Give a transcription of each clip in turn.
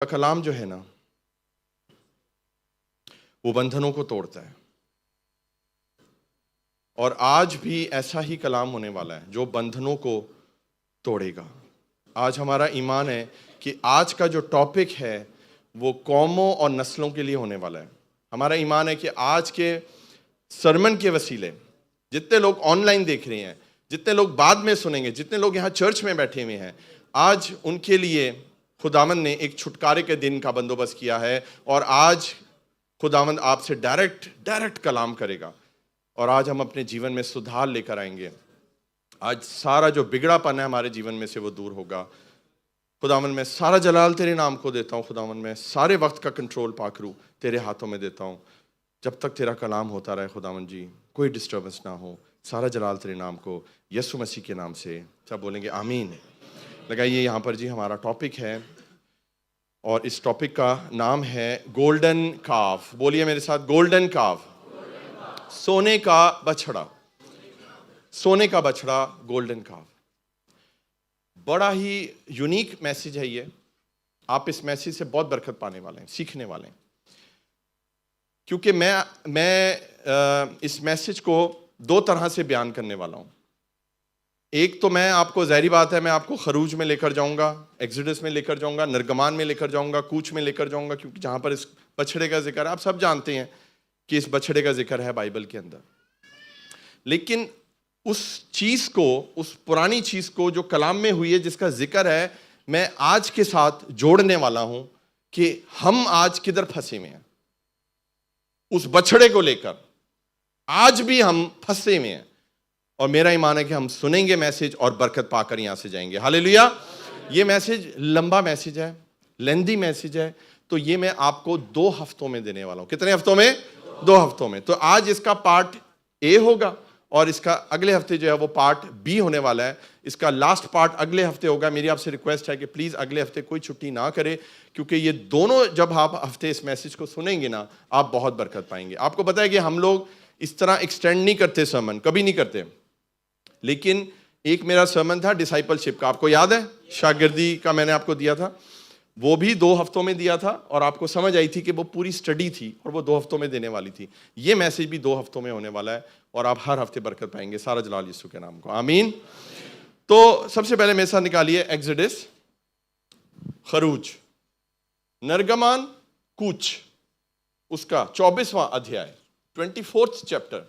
कलाम जो है ना, वो बंधनों को तोड़ता है। और आज भी ऐसा ही कलाम होने वाला है जो बंधनों को तोड़ेगा। आज हमारा ईमान है कि आज का जो टॉपिक है वो कौमों और नस्लों के लिए होने वाला है। हमारा ईमान है कि आज के सरमन के वसीले जितने लोग ऑनलाइन देख रहे हैं, जितने लोग बाद में सुनेंगे, जितने लोग यहाँ चर्च में बैठे हुए हैं, आज उनके लिए खुदावंद ने एक छुटकारे के दिन का बंदोबस्त किया है। और आज खुदावंद आपसे डायरेक्ट कलाम करेगा और आज हम अपने जीवन में सुधार लेकर आएंगे। आज सारा जो बिगड़ापन है हमारे जीवन में से वो दूर होगा। खुदावंद मैं सारा जलाल तेरे नाम को देता हूँ। खुदावंद मैं सारे वक्त का कंट्रोल पाकरू तेरे हाथों में देता हूँ। जब तक तेरा कलाम होता रहे खुदावंद जी, कोई डिस्टर्बेंस ना हो। सारा जलाल तेरे नाम को यीशु मसीह के नाम से सब बोलेंगे आमीन। लगाइए यहाँ पर जी हमारा टॉपिक है और इस टॉपिक का नाम है गोल्डन काफ। बोलिए मेरे साथ, गोल्डन काफ। सोने का बछड़ा, सोने का बछड़ा, गोल्डन काफ। बड़ा ही यूनिक मैसेज है ये। आप इस मैसेज से बहुत बरकत पाने वाले हैं, सीखने वाले हैं। क्योंकि मैं इस मैसेज को दो तरह से बयान करने वाला हूं। एक तो मैं आपको, ज़ाहिरी बात है, मैं आपको खरूज में लेकर जाऊंगा, एक्सोडस में लेकर जाऊंगा, निर्गमान में लेकर जाऊंगा, कूच में लेकर जाऊंगा, क्योंकि जहां पर इस बछड़े का जिक्र है, आप सब जानते हैं कि इस बछड़े का जिक्र है बाइबल के अंदर। लेकिन उस चीज को, उस पुरानी चीज को जो कलाम में हुई है, जिसका जिक्र है, मैं आज के साथ जोड़ने वाला हूं कि हम आज किधर फंसे हुए हैं। उस बछड़े को लेकर आज भी हम फंसे हुए हैं। और मेरा ईमान है कि हम सुनेंगे मैसेज और बरकत पाकर यहां से जाएंगे। हालेलुया। ये मैसेज लंबा मैसेज है, लेंदी मैसेज है, तो ये मैं आपको 2 हफ्तों में देने वाला हूं। कितने हफ्तों में? 2 हफ्तों में। तो आज इसका पार्ट ए होगा और इसका अगले हफ्ते जो है वो पार्ट बी होने वाला है। इसका लास्ट पार्ट अगले हफ्ते होगा। मेरी आपसे रिक्वेस्ट है कि प्लीज अगले हफ्ते कोई छुट्टी ना करे, क्योंकि ये दोनों जब आप हफ्ते इस मैसेज को सुनेंगे ना, आप बहुत बरकत पाएंगे। आपको पता है कि हम लोग इस तरह एक्सटेंड नहीं करते सर्मन, कभी नहीं करते। लेकिन एक मेरा सर्मन था डिसाइपलशिप का, आपको याद है, शागिर्दी का मैंने आपको दिया था, वो भी 2 हफ्तों में दिया था और आपको समझ आई थी कि वो पूरी स्टडी थी और वो 2 हफ्तों में देने वाली थी। ये मैसेज भी 2 हफ्तों में होने वाला है और आप हर हफ्ते बरकत पाएंगे। सारा जलाल यीशु के नाम को, आमीन। तो सबसे पहले मेरे साथ निकालिए एक्सोडस, खरूज, निर्गमान, कूच, उसका 24वां अध्याय, 24th चैप्टर,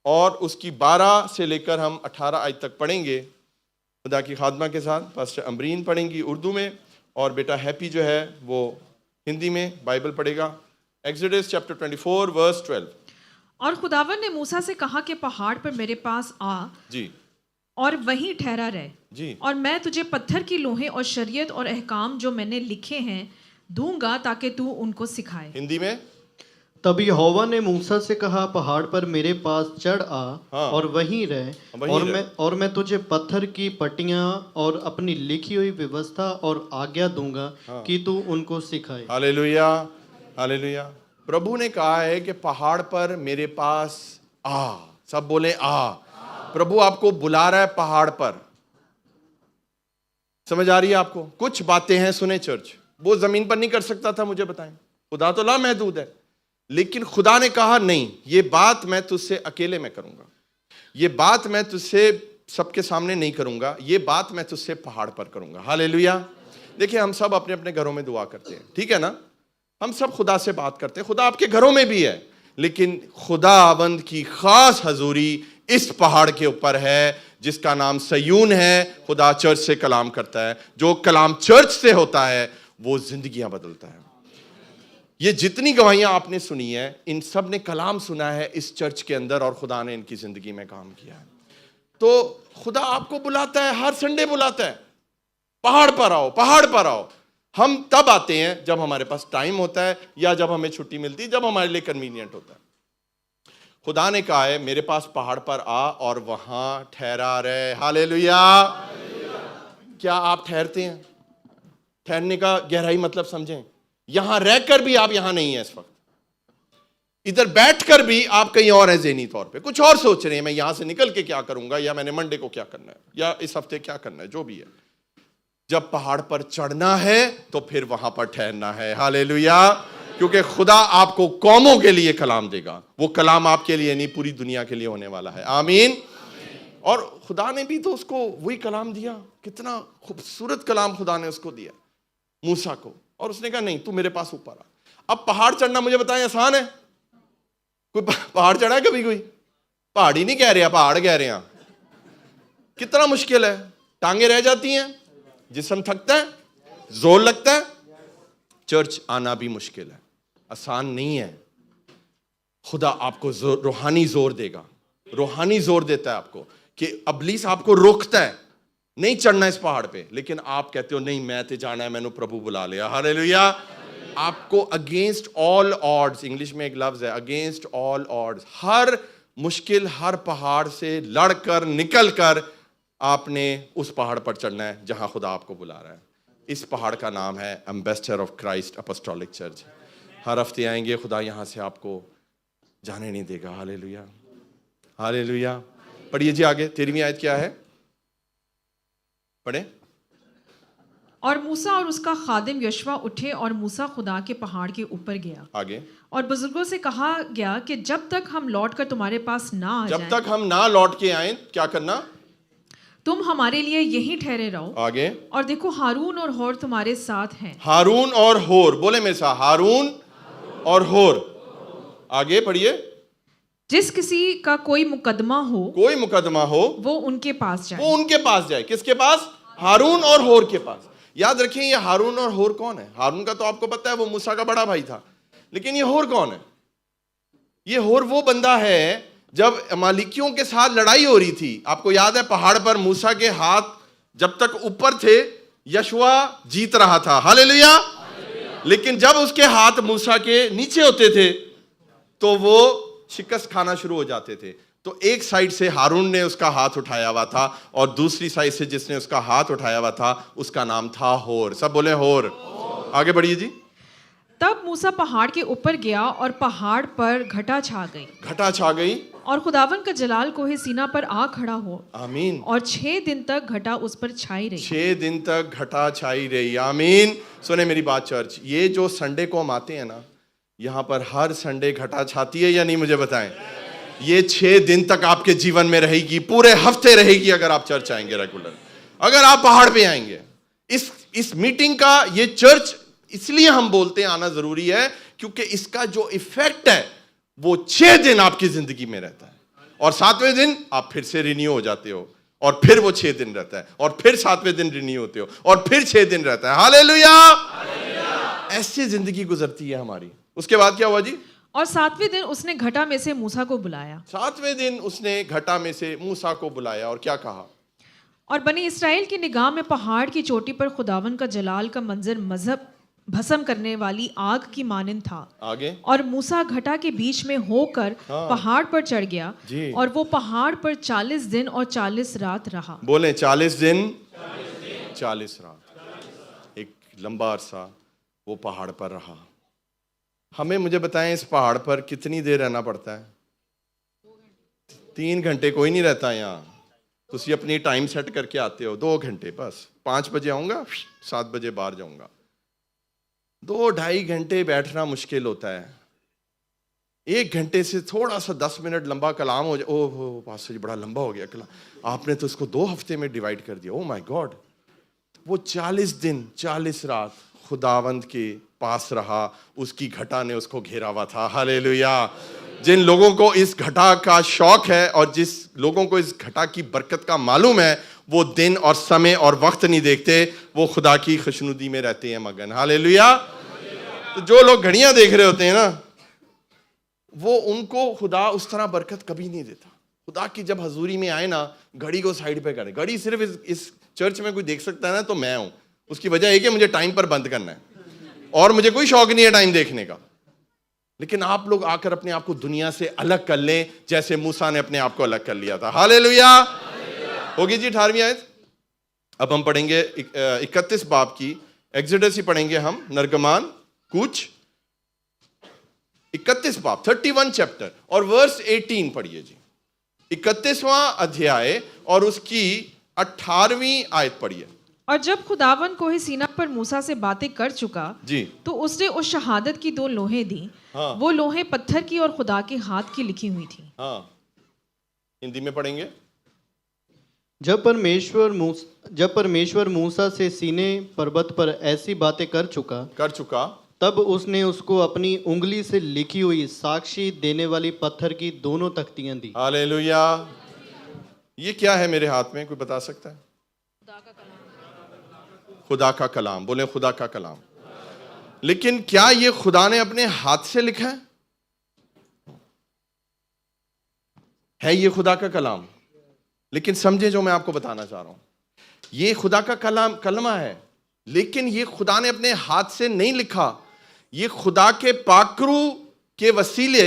और उसकी 12 से लेकर हम 18 आयत तक पढ़ेंगे खुदा की खादमा के साथ। पास्टर अमरीन पढ़ेंगी उर्दू में और बेटा हैप्पी जो है वो हिंदी में बाइबल पढ़ेगा। Exodus chapter 24 verse 12। और खुदावन ने मूसा से कहा कि पहाड़ पर मेरे पास आ जी और वहीं ठहरा रह जी। और मैं तुझे पत्थर की लोहें और शरीयत और अहकाम जो मैंने लिखे हैं दूंगा ताकि तू उनको सिखाए। हिंदी में, तब यहोवा ने मूसा से कहा, पहाड़ पर मेरे पास चढ़ आ हाँ, और वहीं रह वहीं और मैं तुझे पत्थर की पट्टियां और अपनी लिखी हुई व्यवस्था और आज्ञा दूंगा हाँ, कि तू उनको सिखाए। Hallelujah, hallelujah. प्रभु ने कहा है कि पहाड़ पर मेरे पास आ। सब बोले आ। प्रभु आपको बुला रहा है पहाड़ पर। समझ आ रही है आपको? कुछ बातें हैं, सुने चर्च, वो जमीन पर नहीं कर सकता था, मुझे बताएं। खुदा तो लामहदूद है, लेकिन खुदा ने कहा नहीं, ये बात मैं तुझसे अकेले में करूंगा, ये बात मैं तुझसे सबके सामने नहीं करूंगा, ये बात मैं तुझसे पहाड़ पर करूंगा। हालेलुया। देखिए, हम सब अपने अपने घरों में दुआ करते हैं, ठीक है ना? हम सब खुदा से बात करते हैं, खुदा आपके घरों में भी है, लेकिन खुदावंद की खास हजूरी इस पहाड़ के ऊपर है जिसका नाम सयून है। खुदा चर्च से कलाम करता है। जो कलाम चर्च से होता है वो जिंदगियां बदलता है। ये जितनी गवाहियां आपने सुनी है, इन सब ने कलाम सुना है इस चर्च के अंदर और खुदा ने इनकी जिंदगी में काम किया है। तो खुदा आपको बुलाता है, हर संडे बुलाता है, पहाड़ पर आओ, पहाड़ पर आओ। हम तब आते हैं जब हमारे पास टाइम होता है या जब हमें छुट्टी मिलती है, जब हमारे लिए कन्वीनियंट होता है। खुदा ने कहा है मेरे पास पहाड़ पर आ और वहां ठहरा रहे। हालेलुया। क्या आप ठहरते हैं? ठहरने का गहराई मतलब समझें। यहां रहकर भी आप यहां नहीं है इस वक्त, इधर बैठकर भी आप कहीं और है, ज़हनी तौर पे कुछ और सोच रहे हैं, मैं यहां से निकल के क्या करूंगा, या मैंने मंडे को क्या करना है, या इस हफ्ते क्या करना है, जो भी है। जब पहाड़ पर चढ़ना है तो फिर वहां पर ठहरना है। हालेलुया। क्योंकि खुदा आपको कौमों के लिए कलाम देगा, वो कलाम आपके लिए नहीं पूरी दुनिया के लिए होने वाला है। आमीन। और खुदा ने भी तो उसको वही कलाम दिया, कितना खूबसूरत कलाम खुदा ने उसको दिया मूसा को, और उसने कहा नहीं तू मेरे पास ऊपर आ। अब पहाड़ चढ़ना मुझे बताएं आसान है? कोई पहाड़ चढ़ा है कभी? कोई पहाड़ी नहीं कह रहे, पहाड़ कह रहे हैं। कितना मुश्किल है, टांगे रह जाती हैं, जिस्म थकता है, जोर लगता है। चर्च आना भी मुश्किल है, आसान नहीं है। खुदा आपको रूहानी जोर देगा, रूहानी जोर देता है आपको कि अबलीस आपको रोकता है नहीं चढ़ना इस पहाड़ पे, लेकिन आप कहते हो नहीं मैं ते जाना है, मैंने प्रभु बुला लिया। हालेलुया। आपको अगेंस्ट ऑल ऑड्स, इंग्लिश में एक लफ्ज है अगेंस्ट ऑल ऑड्स, हर मुश्किल हर पहाड़ से लड़कर निकलकर आपने उस पहाड़ पर चढ़ना है जहां खुदा आपको बुला रहा है। इस पहाड़ का नाम है ambassador of Christ apostolic church. हर हफ्ते आएंगे, खुदा यहां से आपको जाने नहीं देगा। Hallelujah, hallelujah. पढ़िए जी आगे, 13वीं आयत क्या है? पढ़े। और मूसा और उसका खादिम यशवा उठे और मूसा खुदा के पहाड़ के ऊपर गया। आगे। और बुजुर्गों से कहा गया कि जब तक हम लौट कर तुम्हारे पास ना आ जब जाएं, तक हम ना लौट के आए क्या करना? तुम हमारे लिए यहीं ठहरे रहो। आगे। और देखो हारून और होर तुम्हारे साथ हैं। हारून और होर, बोले मेरे साथ, हारून और होर। आगे पढ़िए। जिस किसी का कोई मुकदमा हो, कोई मुकदमा हो, वो उनके पास जाए। वो उनके पास जाए। किसके पास? हारून और होर के पास। याद रखिए ये हारून और होर कौन है? हारून का तो आपको पता है, वो मूसा का बड़ा भाई था, लेकिन ये होर कौन है? ये होर वो बंदा है जब अमालिकियों के साथ लड़ाई हो रही थी। आपको याद है पहाड़ पर मूसा के हाथ जब तक ऊपर थे यशवा जीत रहा था। हालेलुया। लेकिन जब उसके हाथ मूसा के नीचे होते थे तो वो शिकस्त खाना शुरू हो जाते थे। तो एक साइड से हारून ने उसका हाथ उठाया हुआ था और दूसरी साइड से जिसने उसका हाथ उठाया हुआ था उसका नाम था होर। सब बोले होर। आगे बढ़िए जी। तब मूसा पहाड़ के ऊपर गया और पहाड़ पर घटा छा गई। घटा छा गई। और खुदावन का जलाल कोहे सीना पर आ खड़ा हो। आमीन। और 6 दिन तक घटा उस पर छाई रही। 6 दिन तक घटा छाई रही। आमीन। सुने मेरी बात चर्च, ये जो संडे को हम आते हैं ना, यहाँ पर हर संडे घटा छाती है या नहीं मुझे बताएं? ये 6 दिन तक आपके जीवन में रहेगी, पूरे हफ्ते रहेगी अगर आप चर्च आएंगे रेगुलर, अगर आप पहाड़ पे आएंगे। इस मीटिंग का, ये चर्च इसलिए हम बोलते हैं आना जरूरी है क्योंकि इसका जो इफेक्ट है वो 6 दिन आपकी जिंदगी में रहता है, और 7वें दिन आप फिर से रिन्यू हो जाते हो, और फिर वो 6 दिन रहता है, और फिर 7वें दिन रिन्यू होते हो, और फिर 6 दिन रहता है। हालेलुया। ऐसी जिंदगी गुजरती है हमारी। उसके बाद क्या हुआ जी? और 7वें दिन उसने घटा में से मूसा को बुलाया। 7वें दिन उसने घटा में से मूसा को बुलाया और क्या कहा? और बनी इस्राएल की निगाह में पहाड़ की चोटी पर खुदावन का जलाल का मंजर मजहब भस्म करने वाली आग की मानिंद था। आगे। और मूसा घटा के बीच में होकर पहाड़ पर चढ़ गया जी। और वो पहाड़ पर 40 दिन और 40 रात रहा। बोले 40 दिन 40 रात, एक लंबा अरसा वो पहाड़ पर रहा। हमें मुझे बताएं इस पहाड़ पर कितनी देर रहना पड़ता है? 3 घंटे कोई नहीं रहता यहाँ। तुसी अपनी टाइम सेट करके आते हो 2 घंटे बस। 5 बजे आऊँगा, 7 बजे बाहर जाऊँगा। 2-2.5 घंटे बैठना मुश्किल होता है। 1 घंटे से थोड़ा सा 10 मिनट लंबा कलाम हो जाए, ओह पास्टर जी बड़ा लंबा हो गया कलाम, आपने तो इसको 2 हफ्ते में डिवाइड कर दिया। Oh my God. वो 40 दिन 40 रात खुदावंद के पास रहा, उसकी घटा ने उसको घेरा हुआ था। हालेलुया। जिन लोगों को इस घटा का शौक है और जिस लोगों को इस घटा की बरकत का मालूम है, वो दिन और समय और वक्त नहीं देखते, वो खुदा की खुशनुदी में रहते हैं मगन। हालेलुया। तो जो लोग घड़ियां देख रहे होते हैं ना, वो उनको खुदा उस तरह बरकत कभी नहीं देता। खुदा की जब हजूरी में आए ना, घड़ी को साइड पे करें। घड़ी सिर्फ इस चर्च में कोई देख सकता है ना तो मैं हूं। उसकी वजह है कि मुझे टाइम पर बंद करना है और मुझे कोई शौक नहीं है टाइम देखने का। लेकिन आप लोग आकर अपने आप को दुनिया से अलग कर लें जैसे मूसा ने अपने आप को अलग कर लिया था। हालेलुया। होगी जी 18वीं आयत। अब हम पढ़ेंगे 31 बाब की, एक्सोडस ही पढ़ेंगे हम, निर्गमान कूच 31 बाब 31 चैप्टर और वर्स 18 पढ़िए जी। 31वां अध्याय और उसकी 18वीं आयत पढ़िए। और जब खुदावन कोहे सीना पर मूसा से बातें कर चुका जी तो उसने उस शहादत की 2 लोहें दी। हाँ। वो लोहें पत्थर की और खुदा के हाथ की लिखी हुई थी। हाँ, हिंदी में पढ़ेंगे। जब परमेश्वर मूसा से सीने पर्वत पर ऐसी बातें कर चुका तब उसने उसको अपनी उंगली से लिखी हुई साक्षी देने वाली पत्थर की दोनों तख्तियां दी। हालेलुया। ये क्या है मेरे हाथ में, कोई बता सकता है? खुदा का कलाम। बोले खुदा का कलाम। लेकिन क्या ये खुदा ने अपने हाथ से लिखा है ये खुदा का कलाम? लेकिन समझे जो मैं आपको बताना चाह रहा हूं, ये खुदा का कलाम कलमा है, लेकिन ये खुदा ने अपने हाथ से नहीं लिखा। ये खुदा के पाकरू के वसीले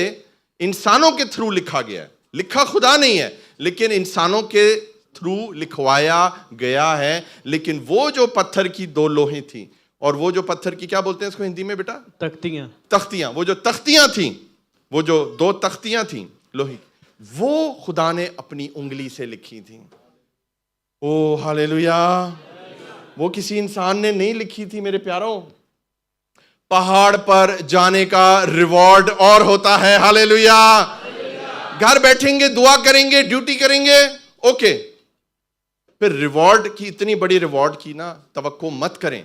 इंसानों के थ्रू लिखा गया है। लिखा खुदा नहीं है, लेकिन इंसानों के थ्रू लिखवाया गया है। लेकिन वो जो पत्थर की 2 लोहें थी, और वो जो पत्थर की क्या बोलते हैं इसको हिंदी में बेटा? तख्तियां। वो जो तख्तियां थी, वो जो 2 तख्तियां थी लोही, वो खुदा ने अपनी उंगली से लिखी थी। ओ हालेलुया। वो किसी इंसान ने नहीं लिखी थी मेरे प्यारों। पहाड़ पर जाने का रिवॉर्ड और होता है। हालेलुया। घर बैठेंगे, दुआ करेंगे, ड्यूटी करेंगे, ओके, फिर रिवॉर्ड की, इतनी बड़ी रिवॉर्ड की ना तवक्को मत करें।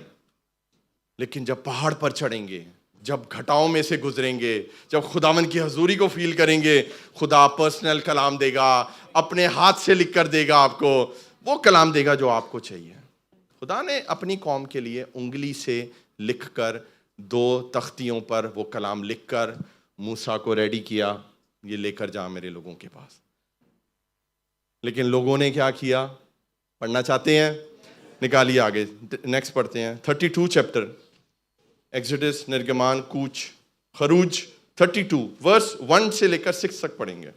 लेकिन जब पहाड़ पर चढ़ेंगे, जब घटाओं में से गुजरेंगे, जब खुदावन की हजूरी को फील करेंगे, खुदा पर्सनल कलाम देगा, अपने हाथ से लिख कर देगा आपको, वो कलाम देगा जो आपको चाहिए। खुदा ने अपनी कौम के लिए उंगली से लिखकर 2 तख्तियों पर वो कलाम लिखकर मूसा को रेडी किया, ये लेकर जा मेरे लोगों के पास। लेकिन लोगों ने क्या किया? पढ़ना चाहते हैं? निकालिए आगे, नेक्स्ट पढ़ते हैं 32 चैप्टर, एक्सोडस, निर्गमान, कूच, खरूज 32 वर्स 1 से लेकर 6 तक पढ़ेंगे।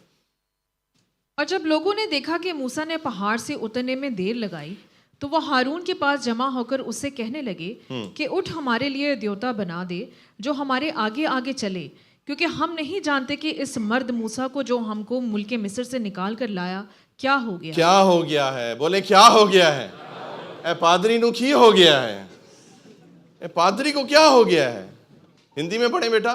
और जब लोगों ने देखा कि मूसा ने पहाड़ से उतरने में देर लगाई, तो वो हारून के पास जमा होकर उससे कहने लगे कि उठ, हमारे लिए देवता बना दे जो हमारे आगे आगे चले, क्योंकि हम नहीं जानते कि इस मर्द मूसा को जो हमको मुल्क मिस्र से निकाल कर लाया क्या हो गया। क्या हो गया है? बोले क्या हो गया है? ए पादरी नु की हो गया है? ए पादरी को क्या हो गया है? हिंदी में पढ़े बेटा।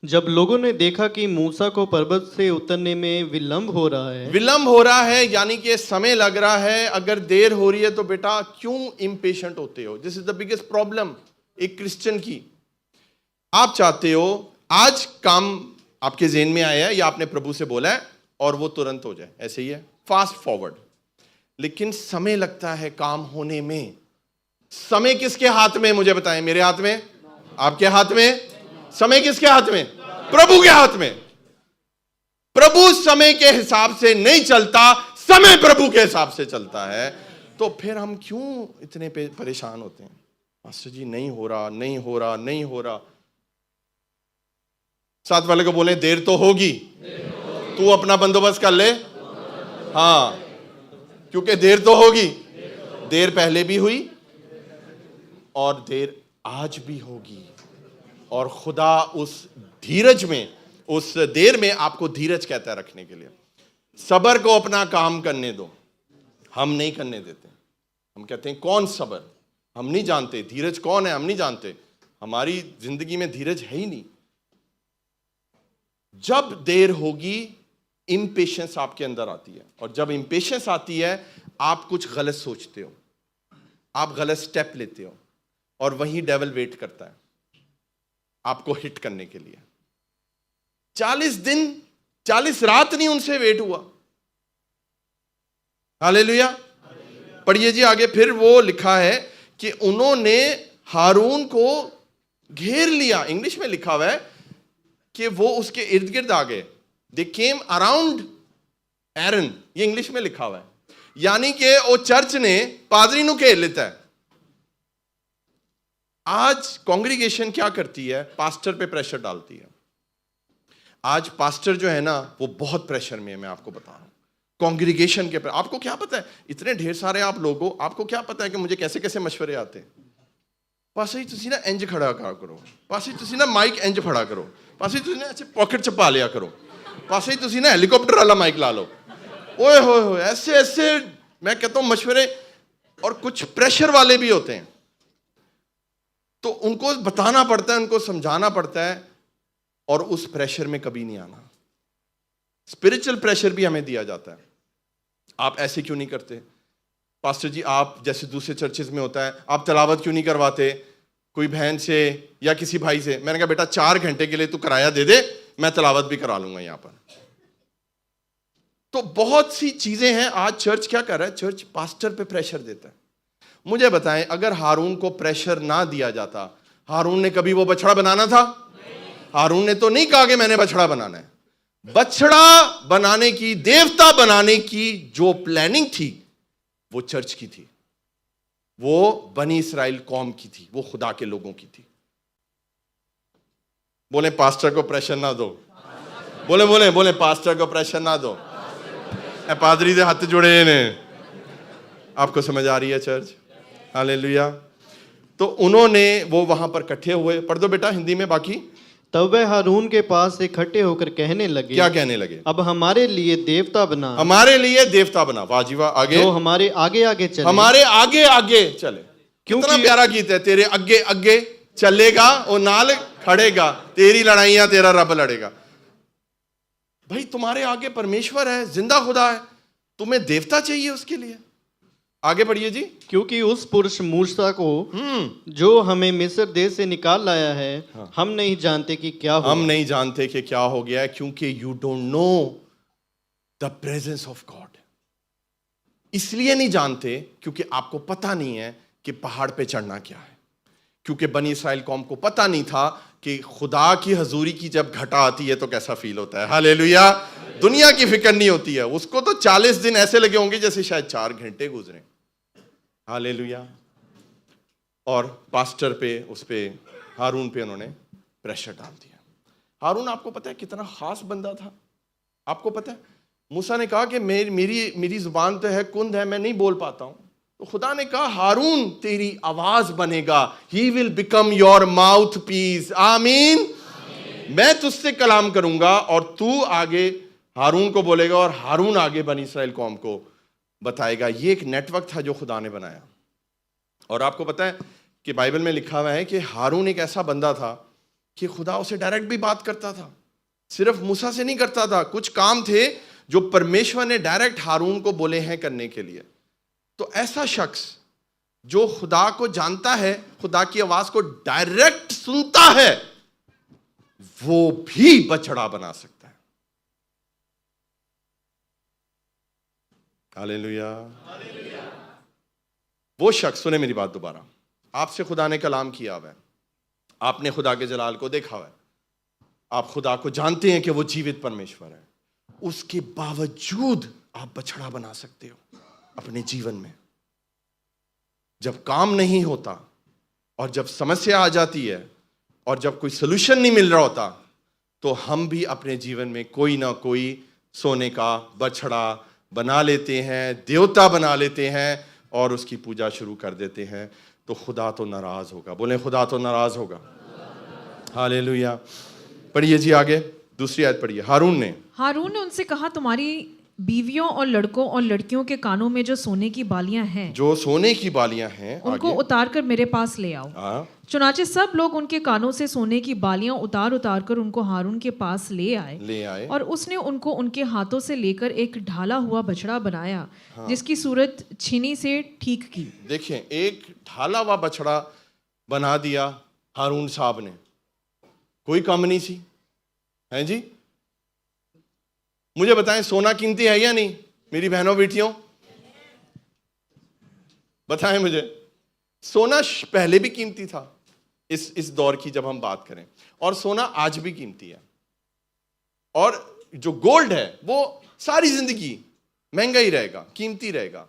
जब लोगों ने देखा कि मूसा को पर्वत से उतरने में विलंब हो रहा है, यानी कि समय लग रहा है, अगर देर हो रही है तो बेटा क्यों इम्पेशेंट होते हो? This is the biggest problem एक क्रिश्चियन की। आप चाहते हो आज काम आपके ज़हन में आया है या आपने प्रभु से बोला है और वो तुरंत हो जाए, ऐसे ही है, फास्ट फॉरवर्ड। लेकिन समय लगता है काम होने में। समय किसके हाथ में? मुझे बताएं। मेरे हाथ में? आपके हाथ में? समय किसके हाथ में? प्रभु के हाथ में। प्रभु समय के हिसाब से नहीं चलता, समय प्रभु के हिसाब से चलता है। तो फिर हम क्यों इतने परेशान होते हैं? मास्टर जी नहीं हो रहा, नहीं हो रहा, नहीं हो रहा। साथ वाले को बोले देर तो होगी, तू अपना बंदोबस्त कर ले। हाँ, क्योंकि देर तो होगी। देर पहले भी हुई और देर आज भी होगी। और खुदा उस धीरज में, उस देर में आपको धीरज कहता है रखने के लिए। सबर को अपना काम करने दो। हम नहीं करने देते। हम कहते हैं कौन सबर? हम नहीं जानते धीरज कौन है, हम नहीं जानते। हमारी जिंदगी में धीरज है ही नहीं। जब देर होगी इम्पेशेंस आपके अंदर आती है, और जब इम्पेशेंस आती है आप कुछ गलत सोचते हो, आप गलत स्टेप लेते हो, और वहीं डेविल वेट करता है आपको हिट करने के लिए। 40 दिन 40 रात नहीं उनसे वेट हुआ। हालेलुया। पढ़िए जी आगे। फिर वो लिखा है कि उन्होंने हारून को घेर लिया। इंग्लिश में लिखा हुआ है कि वो उसके इर्द गिर्द आ गए। दे केम अराउंड एरन, ये इंग्लिश में लिखा हुआ है। यानी कि वो चर्च ने पादरी नु घेर लेता है। आज कांग्रीगेशन क्या करती है? पास्टर पे प्रेशर डालती है। आज पास्टर जो है ना वो बहुत प्रेशर में है। मैं आपको बता रहा हूं कांग्रीगेशन के। आपको क्या पता है, इतने ढेर सारे आप लोग हो, आपको क्या पता है कि मुझे कैसे कैसे मशवरे आते हैं। पास ही तुसी ना इंज खड़ा करो, पास ही तुसी ना माइक इंज फड़ा करो, पास ही तुसी ना ऐसे पॉकेट च पा लिया करो, पास ही तुसी ना हेलीकॉप्टर वाला माइक ला लो। ओए हो ऐसे ऐसे मैं कहता हूं मशवरे। और कुछ प्रेशर वाले भी होते हैं, तो उनको बताना पड़ता है, उनको समझाना पड़ता है, और उस प्रेशर में कभी नहीं आना। स्पिरिचुअल प्रेशर भी हमें दिया जाता है, आप ऐसे क्यों नहीं करते पास्टर जी, आप जैसे दूसरे चर्चेज में होता है, आप तलावत क्यों नहीं करवाते कोई बहन से या किसी भाई से। मैंने कहा बेटा 4 घंटे के लिए तू किराया दे दे, मैं तलावत भी करा लूंगा यहां पर। तो बहुत सी चीजें हैं। आज चर्च क्या कर रहा है, चर्च पास्टर पे प्रेशर देता है। मुझे बताएं, अगर हारून को प्रेशर ना दिया जाता, हारून ने कभी वो बछड़ा बनाना था? हारून ने तो नहीं कहा कि मैंने बछड़ा बनाना है। बछड़ा बनाने की, देवता बनाने की जो प्लानिंग थी वो चर्च की थी, वो बनी इस्राएल कौम की थी, वो खुदा के लोगों की थी। बोले पास्टर को प्रेशर ना दो, बोले बोले बोले पास्टर को प्रेशर ना दो। पादरी से हाथ जुड़े ने, आपको समझ आ रही है चर्च? हालेलुया। तो उन्होंने वो वहां पर इकट्ठे हुए। पढ़ दो बेटा हिंदी में बाकी। तब वह हारून के पास से इकट्ठे होकर कहने लगे, क्या कहने लगे? अब हमारे लिए देवता बना, हमारे लिए देवता बना। वाह जी वाह। आगे, जो हमारे आगे आगे चले, हमारे आगे आगे चले। कितना प्यारा गीत है, तेरे आगे आगे चलेगा और नाल खड़ेगा, तेरी लड़ाइयां तेरा रब लड़ेगा। भाई तुम्हारे आगे परमेश्वर है, जिंदा खुदा है, तुम्हें देवता चाहिए उसके लिए। आगे बढ़िए जी। क्योंकि उस पुरुष मूसा को जो हमें मिस्र देश से निकाल लाया है, हम नहीं जानते कि क्या हुआ। हम नहीं जानते कि क्या हो गया है, क्योंकि you don't know the presence of God. इसलिए नहीं जानते क्योंकि आपको पता नहीं है कि पहाड़ पे चढ़ना क्या है। क्योंकि बनी इस्राएल कौम को पता नहीं था कि खुदा की हजूरी की जब घटा आती है तो कैसा फील होता है। हालेलुया। दुनिया की फिक्र नहीं होती है उसको। तो 40 दिन ऐसे लगे होंगे जैसे शायद 4 घंटे गुजरे। हालेलुया। और पास्टर पे, उस पे हारून पे उन्होंने प्रेशर डाल दिया। हारून आपको पता है कितना खास बंदा था? आपको पता है मूसा ने कहा कि मेरी जुबान तो है, कुंद है, मैं नहीं बोल पाता हूं। तो खुदा ने कहा हारून तेरी आवाज बनेगा, he will become your mouthpiece. आमीन। मैं तुझसे कलाम करूंगा और तू आगे हारून को बोलेगा और हारून आगे बनी इस्राएल कौम को बताएगा। ये एक नेटवर्क था जो खुदा ने बनाया। और आपको पता है कि बाइबल में लिखा हुआ है कि हारून एक ऐसा बंदा था कि खुदा उसे डायरेक्ट भी बात करता था, सिर्फ मूसा से नहीं करता था। कुछ काम थे जो परमेश्वर ने डायरेक्ट हारून को बोले हैं करने के लिए। तो ऐसा शख्स जो खुदा को जानता है, खुदा की आवाज को डायरेक्ट सुनता है, वो भी बछड़ा बना सकता है। हालेलुया। वो शख्स, सुने मेरी बात दोबारा, आपसे खुदा ने कलाम किया हुआ है, आपने खुदा के जलाल को देखा हुआ है, आप खुदा को जानते हैं कि वो जीवित परमेश्वर है, उसके बावजूद आप बछड़ा बना सकते हो अपने जीवन में। जब काम नहीं होता और जब समस्या आ जाती है और जब कोई सलूशन नहीं मिल रहा होता, तो हम भी अपने जीवन में कोई ना कोई सोने का बछड़ा बना लेते हैं, देवता बना लेते हैं और उसकी पूजा शुरू कर देते हैं। तो खुदा तो नाराज होगा। बोले खुदा तो नाराज होगा। हालेलुया। पढ़िए जी आगे, दूसरी आयत पढ़िए। हारून ने उनसे कहा, तुम्हारी बीवियों और लड़कों और लड़कियों के कानों में जो सोने की बालियां हैं, जो सोने की बालियां हैं, उनको आगे उतार कर मेरे पास ले आओ। चुनाचे सब लोग उनके कानों से सोने की बालियां उतार उतार कर उनको हारून के पास ले आए। और उसने उनको उनके हाथों से लेकर एक ढाला हुआ बछड़ा बनाया, जिसकी सूरत छीनी से ठीक की। देखिए, एक ढाला हुआ बछड़ा बना दिया हारून साहब ने। कोई कम नहीं सी, हैं जी? मुझे बताएं, सोना कीमती है या नहीं मेरी बहनों बेटियों? बताएं मुझे। सोना पहले भी कीमती था इस दौर की जब हम बात करें, और सोना आज भी कीमती है। और जो गोल्ड है वो सारी जिंदगी महंगा ही रहेगा, कीमती रहेगा।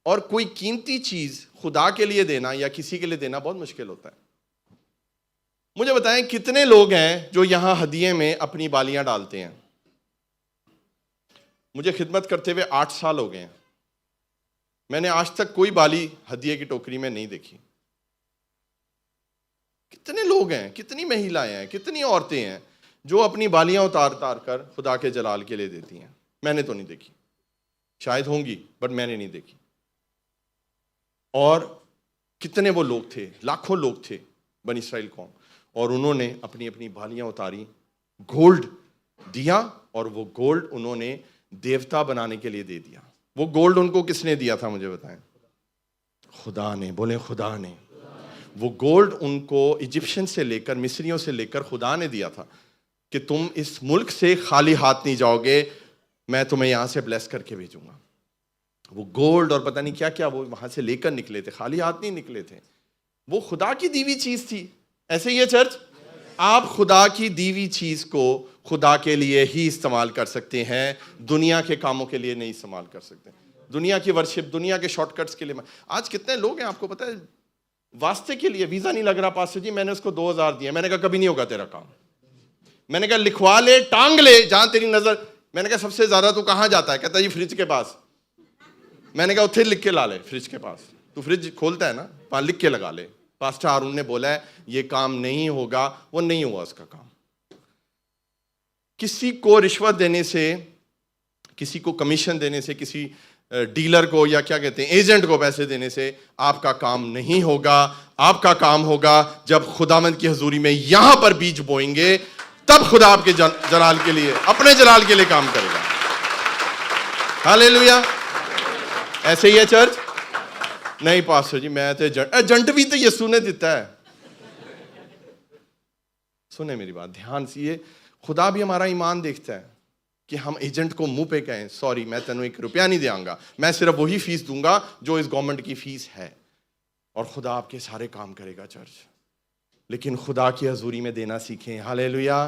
और कोई कीमती चीज खुदा के लिए देना या किसी के लिए देना बहुत मुश्किल होता है। मुझे बताएं, कितने लोग हैं जो यहां हदिये में अपनी बालियां डालते हैं? मुझे खिदमत करते हुए 8 साल हो गए हैं, मैंने आज तक कोई बाली हदिये की टोकरी में नहीं देखी। कितने लोग हैं, कितनी महिलाएं हैं, कितनी औरतें हैं जो अपनी बालियां उतार उतार कर खुदा के जलाल के लिए देती हैं। मैंने तो नहीं देखी, शायद होंगी बट मैंने नहीं देखी। और कितने वो लोग थे, लाखों लोग थे बनी इस्राएल कौम, और उन्होंने अपनी अपनी बालियां उतारी, गोल्ड दिया, और वो गोल्ड उन्होंने देवता बनाने के लिए दे दिया। वो गोल्ड उनको किसने दिया था मुझे बताएं? खुदा ने। बोले खुदा ने। वो गोल्ड उनको इजिप्शियन से लेकर, मिस्रियों से लेकर खुदा ने दिया था कि तुम इस मुल्क से खाली हाथ नहीं जाओगे, मैं तुम्हें यहां से ब्लेस करके भेजूंगा। वो गोल्ड और पता नहीं क्या क्या वो वहां से लेकर निकले थे, खाली हाथ नहीं निकले थे। वो खुदा की दी हुई चीज थी। ऐसे ही है चर्च, आप खुदा की दी हुई चीज को खुदा के लिए ही इस्तेमाल कर सकते हैं, दुनिया के कामों के लिए नहीं इस्तेमाल कर सकते। दुनिया की वर्शिप, दुनिया के शॉर्टकट्स के लिए। आज कितने लोग हैं आपको पता है, वास्ते के लिए वीजा नहीं लग रहा पास्टर जी, मैंने उसको 2000 दिया, मैंने कहा कभी नहीं होगा तेरा काम। मैंने कहा लिखवा ले, टांग ले जहां तेरी नजर। मैंने कहा सबसे ज्यादा तू कहां जाता है? कहता जी फ्रिज के पास। मैंने कहा उत्थे लिख के ला ले, फ्रिज के पास। तू फ्रिज खोलता है ना, वहां लिख के लगा ले, पास्टर हारून ने बोला है ये काम नहीं होगा। वो नहीं हुआ उसका काम। किसी को रिश्वत देने से, किसी को कमीशन देने से, किसी डीलर को या क्या कहते हैं एजेंट को पैसे देने से आपका काम नहीं होगा। आपका काम होगा जब खुदावंद की हजूरी में यहां पर बीज बोएंगे, तब खुदा आपके जलाल के लिए, अपने जलाल के लिए काम करेगा। हालेलुया। ऐसे ही है चर्च। नहीं पास्टर जी मैं तो एजेंट भी तो यीशु ने दिता है। सुने मेरी बात ध्यान से, ये खुदा भी हमारा ईमान देखता है कि हम एजेंट को मुंह पे कहें सॉरी मैं तेनों 1 रुपया नहीं देंगा, मैं सिर्फ वही फीस दूंगा जो इस गवर्नमेंट की फीस है, और खुदा आपके सारे काम करेगा चर्च। लेकिन खुदा की हजूरी में देना सीखें। हालेलुया।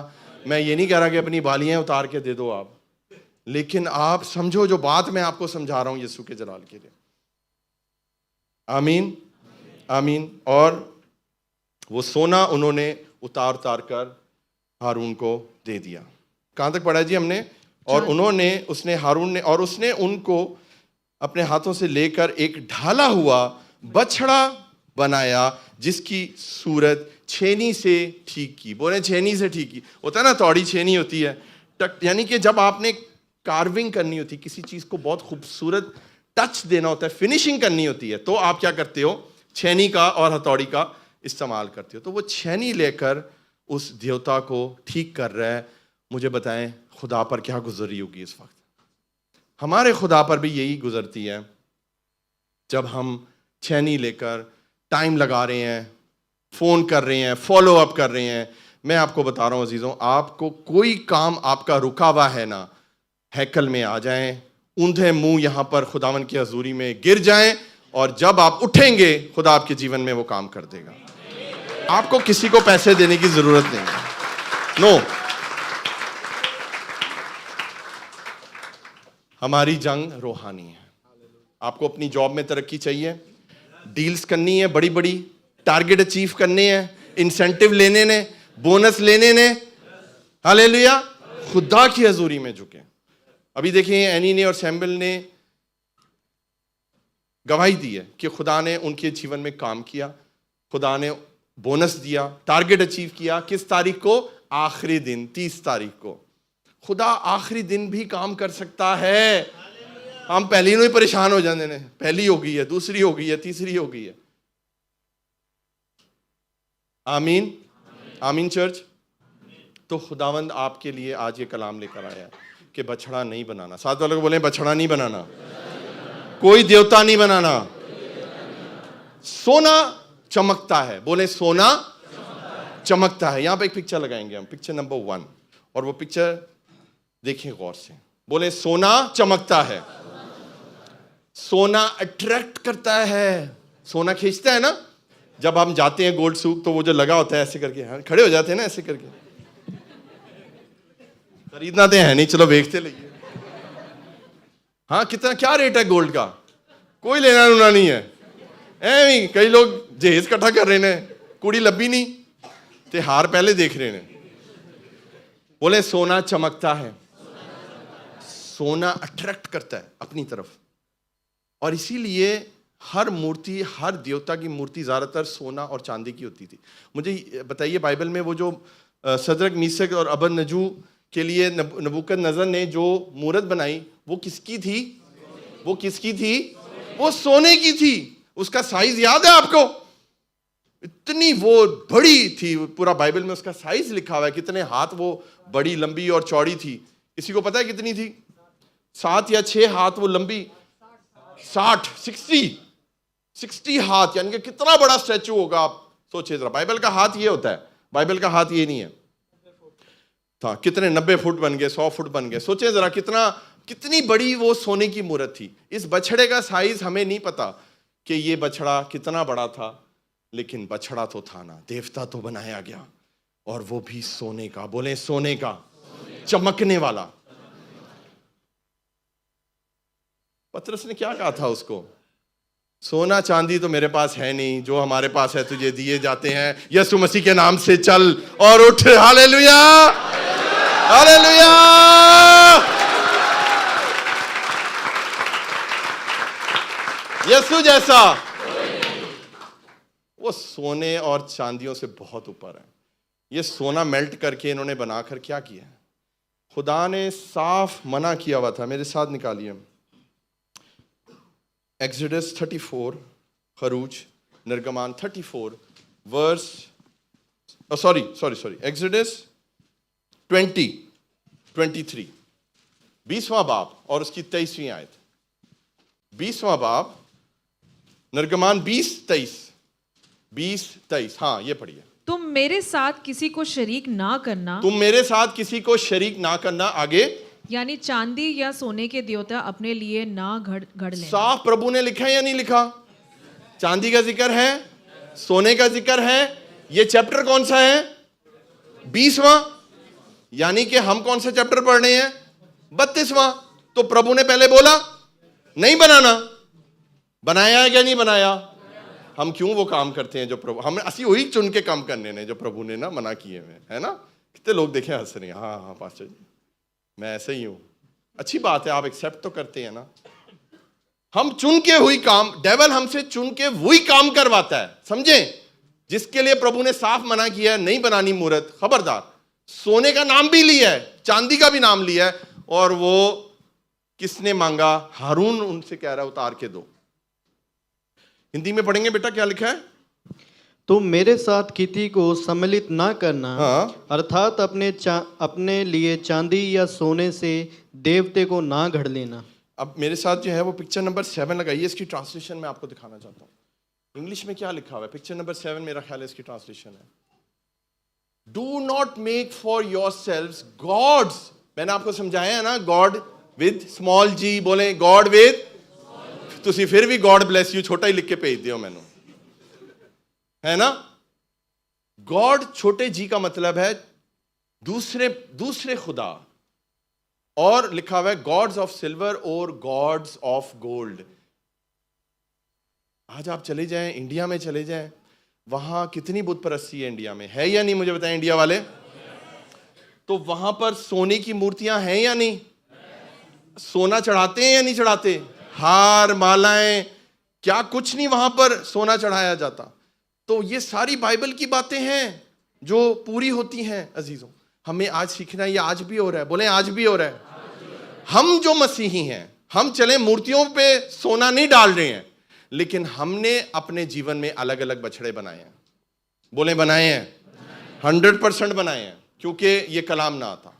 मैं ये नहीं कह रहा कि अपनी बालियां उतार के दे दो आप, लेकिन आप समझो जो बात मैं आपको समझा रहा हूं यीशु के जलाल के लिए। आमीन आमीन। और वो सोना उन्होंने उतार उतार कर हारून को दे दिया। कहां तक पढ़ा जी हमने? और उन्होंने, उसने हारून ने, और उसने उनको अपने हाथों से लेकर एक ढाला हुआ बछड़ा बनाया जिसकी सूरत छेनी से ठीक की। बोले छेनी से ठीक की। होता है ना तौड़ी छेनी होती है, यानी कि जब आपने कार्विंग करनी होती है किसी चीज को, बहुत खूबसूरत टच देना होता है, फिनिशिंग करनी होती है, तो आप क्या करते हो? छेनी का और हथौड़ी का इस्तेमाल करते हो। तो वो छेनी लेकर उस देवता को ठीक कर रहा है। मुझे बताएं खुदा पर क्या गुजरी होगी इस वक्त? हमारे खुदा पर भी यही गुजरती है जब हम छेनी लेकर टाइम लगा रहे हैं, फोन कर रहे हैं, फॉलो अप कर रहे हैं। मैं आपको बता रहा हूं अजीजों, आपको कोई काम आपका रुका हुआ है ना, हैकल में आ जाएं, ऊंधे मुंह यहां पर खुदावन की हजूरी में गिर जाएं, और जब आप उठेंगे खुदा आपके जीवन में वो काम कर देगा। आपको किसी को पैसे देने की जरूरत नहीं है। नो, हमारी जंग रूहानी है। आपको अपनी जॉब में तरक्की चाहिए, डील्स करनी है, बड़ी बड़ी टारगेट अचीव करने हैं, इंसेंटिव लेने ने, बोनस लेने ने। हालेलुया। खुदा की हजूरी में झुके। अभी देखिए एनी ने और सैम्बल ने गवाही दी है कि खुदा ने उनके जीवन में काम किया, खुदा ने बोनस दिया, टारगेट अचीव किया। किस तारीख को? आखिरी दिन, 30 तारीख को। खुदा आखिरी दिन भी काम कर सकता है। हम पहली ही परेशान हो जाते हैं, पहली हो गई है, दूसरी हो गई है, तीसरी हो गई है। आमीन आमीन चर्च। तो खुदावंद आपके लिए आज ये कलाम लेकर आया है कि बछड़ा नहीं बनाना। साथ वालों को बोले बछड़ा नहीं बनाना, कोई देवता नहीं बनाना। सोना चमकता है। बोले सोना चमकता है। यहां पे एक पिक्चर लगाएंगे हम, पिक्चर नंबर 1, और वो पिक्चर देखिए गौर से। बोले सोना चमकता है। सोना अट्रैक्ट करता है, सोना खींचता है ना। जब हम जाते हैं गोल्ड सूक तो वो जो लगा होता है ऐसे करके, हाँ, खड़े हो जाते हैं ना ऐसे करके। खरीदना तो है नहीं, चलो बेचते लगे। हाँ, कितना क्या रेट है गोल्ड का? कोई लेना लूना नहीं है। ਐਵੇਂ कई लोग जहेज इकट्ठा कर रहे हैं, कुड़ी लभी नहीं ते हार पहले देख रहे हैं। बोले सोना चमकता है। सोना अट्रैक्ट करता है अपनी तरफ, और इसीलिए हर मूर्ति, हर देवता की मूर्ति ज्यादातर सोना और चांदी की होती थी। मुझे बताइए बाइबल में वो जो सदरक, मीशक और अबदनगो के लिए नबूकदनेस्सर ने जो मूरत बनाई वो किसकी थी? वो किसकी थी? वो सोने की थी। उसका साइज याद है आपको? इतनी वो बड़ी थी, पूरा बाइबल में उसका साइज लिखा हुआ है, कितने हाथ वो बड़ी लंबी और चौड़ी थी। किसी को पता है कितनी थी? 7 या 6 हाथ वो लंबी, 60 हाथ, यानी कि कितना बड़ा स्टैचू होगा, आप सोचिए जरा। बाइबल का हाथ ये होता है, बाइबल का हाथ ये नहीं है। था कितने 90 फुट बन गए, 100 फुट बन गए। सोचिए जरा कितनी बड़ी वो सोने की मूर्त थी। इस बछड़े का साइज हमें नहीं पता कि ये बछड़ा कितना बड़ा था, लेकिन बछड़ा तो था ना, देवता तो बनाया गया, और वो भी सोने का। बोले सोने का, चमकने वाला। पतरस ने क्या कहा था उसको? सोना चांदी तो मेरे पास है नहीं, जो हमारे पास है तुझे दिए जाते हैं, यीशु मसीह के नाम से चल और उठ। Hallelujah, hallelujah. यीशु जैसा वो सोने और चांदियों से बहुत ऊपर है। ये सोना मेल्ट करके इन्होंने बनाकर क्या किया? खुदा ने साफ मना किया हुआ था। मेरे साथ निकालिए एक्सोडस 34, खरूज निर्गमान 34 वर्स, सॉरी एक्सोडस 23 20वां बाब और उसकी 23वीं आयत। 20वां बाब, निर्गमान 20:23, हाँ ये पढ़िए। तुम मेरे साथ किसी को शरीक ना करना, तुम मेरे साथ किसी को शरीक ना करना। आगे, यानी चांदी या सोने के देवता अपने लिए ना गढ़ लेना। साफ प्रभु ने लिखा है या नहीं लिखा? चांदी का जिक्र है, सोने का जिक्र है। ये चैप्टर कौन सा है? 20वां। यानी कि हम कौन सा चैप्टर पढ़ रहे हैं? 32वां। तो प्रभु ने पहले बोला नहीं बनाना, बनाया है क्या? नहीं बनाया। हम क्यों वो काम करते हैं जो प्रभु, हम असी वही चुन के काम करने ने जो प्रभु ने ना मना किए हुए, है ना? कितने लोग देखे हंस रहे हैं, हाँ पास्टर जी मैं ऐसे ही हूं। अच्छी बात है, आप एक्सेप्ट तो करते हैं ना। हम चुन के हुई काम, डेविल हमसे चुन के वही काम करवाता है, समझे? जिसके लिए प्रभु ने साफ मना किया है, नहीं बनानी मूर्त। खबरदार, सोने का नाम भी लिया है, चांदी का भी नाम लिया है, और वो किसने मांगा? हारून उनसे कह रहा है उतार के दो। हिंदी में पढ़ेंगे बेटा, क्या लिखा है? तुम मेरे साथ किसी को सम्मिलित ना करना, हाँ। अर्थात अपने लिए चांदी या सोने से देवते को ना गढ़ लेना। अब मेरे साथ जो है वो पिक्चर नंबर 7 लगाइए। इसकी ट्रांसलेशन मैं आपको दिखाना चाहता हूँ। इंग्लिश में क्या लिखा हुआ है? पिक्चर नंबर 7 मेरा ख्याल है इसकी ट्रांसलेशन है, do not make for yourselves gods. मैंने आपको समझाया है ना, गॉड विद स्मॉल जी। बोले गॉड विद, तुसी फिर भी गॉड ब्लेस यू छोटा ही लिख के भेज दियो मैनू, है ना? गॉड छोटे जी का मतलब है दूसरे खुदा, और लिखा हुआ है गॉड्स ऑफ सिल्वर और गॉड्स ऑफ गोल्ड। आज आप चले जाएं, इंडिया में चले जाएं, वहां कितनी बुत परस्ती है इंडिया में, है या नहीं? मुझे बताएं इंडिया वाले। तो वहां पर सोने की मूर्तियां हैं या नहीं? सोना चढ़ाते हैं या नहीं चढ़ाते? हार, मालाएं, क्या कुछ नहीं वहां पर सोना चढ़ाया जाता। तो ये सारी बाइबल की बातें हैं जो पूरी होती हैं। अजीजों, हमें आज सीखना है, ये आज भी हो रहा है। बोले आज भी हो रहा है। हम जो मसीही हैं, हम चले मूर्तियों पे सोना नहीं डाल रहे हैं, लेकिन हमने अपने जीवन में अलग अलग बछड़े बनाए हैं। बोले बनाए हैं, 100% बनाए हैं, क्योंकि ये कलाम ना आता।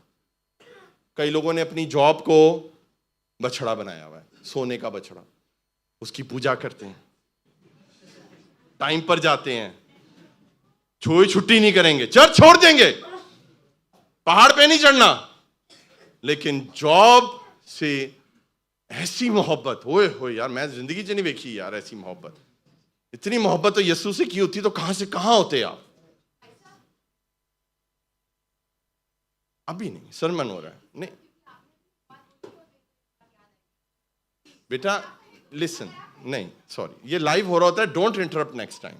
कई लोगों ने अपनी जॉब को बछड़ा बनाया हुआ है, सोने का बछड़ा। उसकी पूजा करते हैं, टाइम पर जाते हैं, छुट्टी नहीं करेंगे, चर्च छोड़ देंगे, पहाड़ पे नहीं चढ़ना, लेकिन जॉब से ऐसी मोहब्बत, होए यार, मैं जिंदगी च नहीं देखी यार ऐसी मोहब्बत। इतनी मोहब्बत तो यीशु से की होती तो कहां से कहां होते आप। अभी नहीं, सरमन हो रहा है नहीं बेटा, लिसन, नहीं सॉरी, ये लाइव हो रहा होता है, डोंट इंटरप्ट नेक्स्ट टाइम।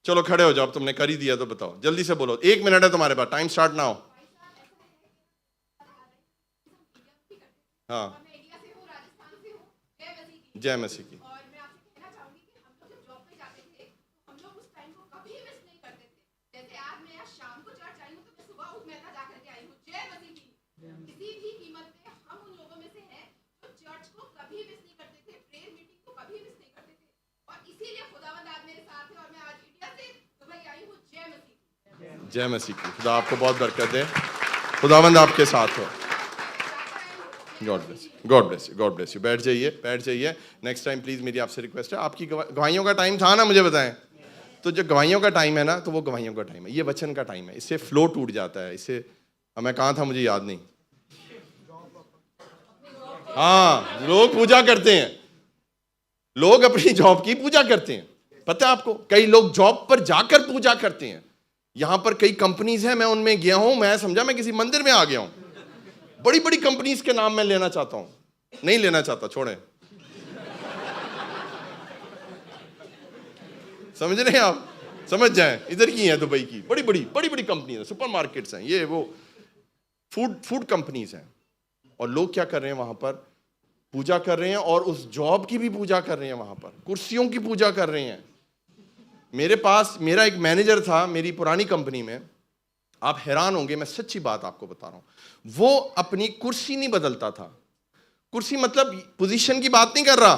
चलो खड़े हो जाओ, तुमने कर ही दिया तो बताओ, जल्दी से बोलो, 1 मिनट है तुम्हारे पास, टाइम स्टार्ट ना हो। हाँ, जय मसीह की। और मैं आपसे कहना चाहूंगी कि हम लोग जब जॉब पे जाते थे, हम लोग उस टाइम को कभी मिस नहीं करते थे। जैसे आज शाम को चर्च आई हूँ, तो मैं सुबह उठ मेहता जा करके आई हूँ। जय मसीह की। किसी भी कीमत पे हम उन लोगों में से हैं जो चर्च को कभी मिस नहीं करते थे, प्रेयर मीटिंग को कभी मिस नहीं करते थे। और इसीलिए जय मसीह की। खुदा आपको बहुत बरकत दे, खुदावंद आपके साथ हो। God bless you, God bless you, God bless you. बैठ जाइए, बैठ जाइए। नेक्स्ट टाइम प्लीज़ मेरी आपसे रिक्वेस्ट है, आपकी गवाहियों का टाइम था ना, मुझे बताएं। तो जो गवाहियों का टाइम है ना, तो वो गवाहियों का टाइम है, ये वचन का टाइम है। इससे फ्लो टूट जाता है। इससे मैं कहाँ था मुझे याद नहीं। हाँ, लोग पूजा करते हैं, लोग अपनी जॉब की पूजा करते हैं। पता है आपको, कई लोग जॉब पर जाकर पूजा करते हैं। यहां पर कई कंपनीज हैं, मैं उनमें गया हूं, मैं समझा मैं किसी मंदिर में आ गया हूं। बड़ी बड़ी कंपनीज के नाम मैं लेना चाहता हूं, नहीं लेना चाहता, छोड़ें। समझ रहे हैं आप? समझ जाएं, इधर की हैं दुबई की बड़ी बड़ी कंपनी है, सुपरमार्केट्स हैं, ये वो फूड कंपनीज हैं। और लोग क्या कर रहे हैं, वहां पर पूजा कर रहे हैं, और उस जॉब की भी पूजा कर रहे हैं, वहां पर कुर्सियों की पूजा कर रहे हैं। मेरे पास मेरा एक मैनेजर था मेरी पुरानी कंपनी में, आप हैरान होंगे, मैं सच्ची बात आपको बता रहा हूं। वो अपनी कुर्सी नहीं बदलता था। कुर्सी मतलब पोजीशन की बात नहीं कर रहा,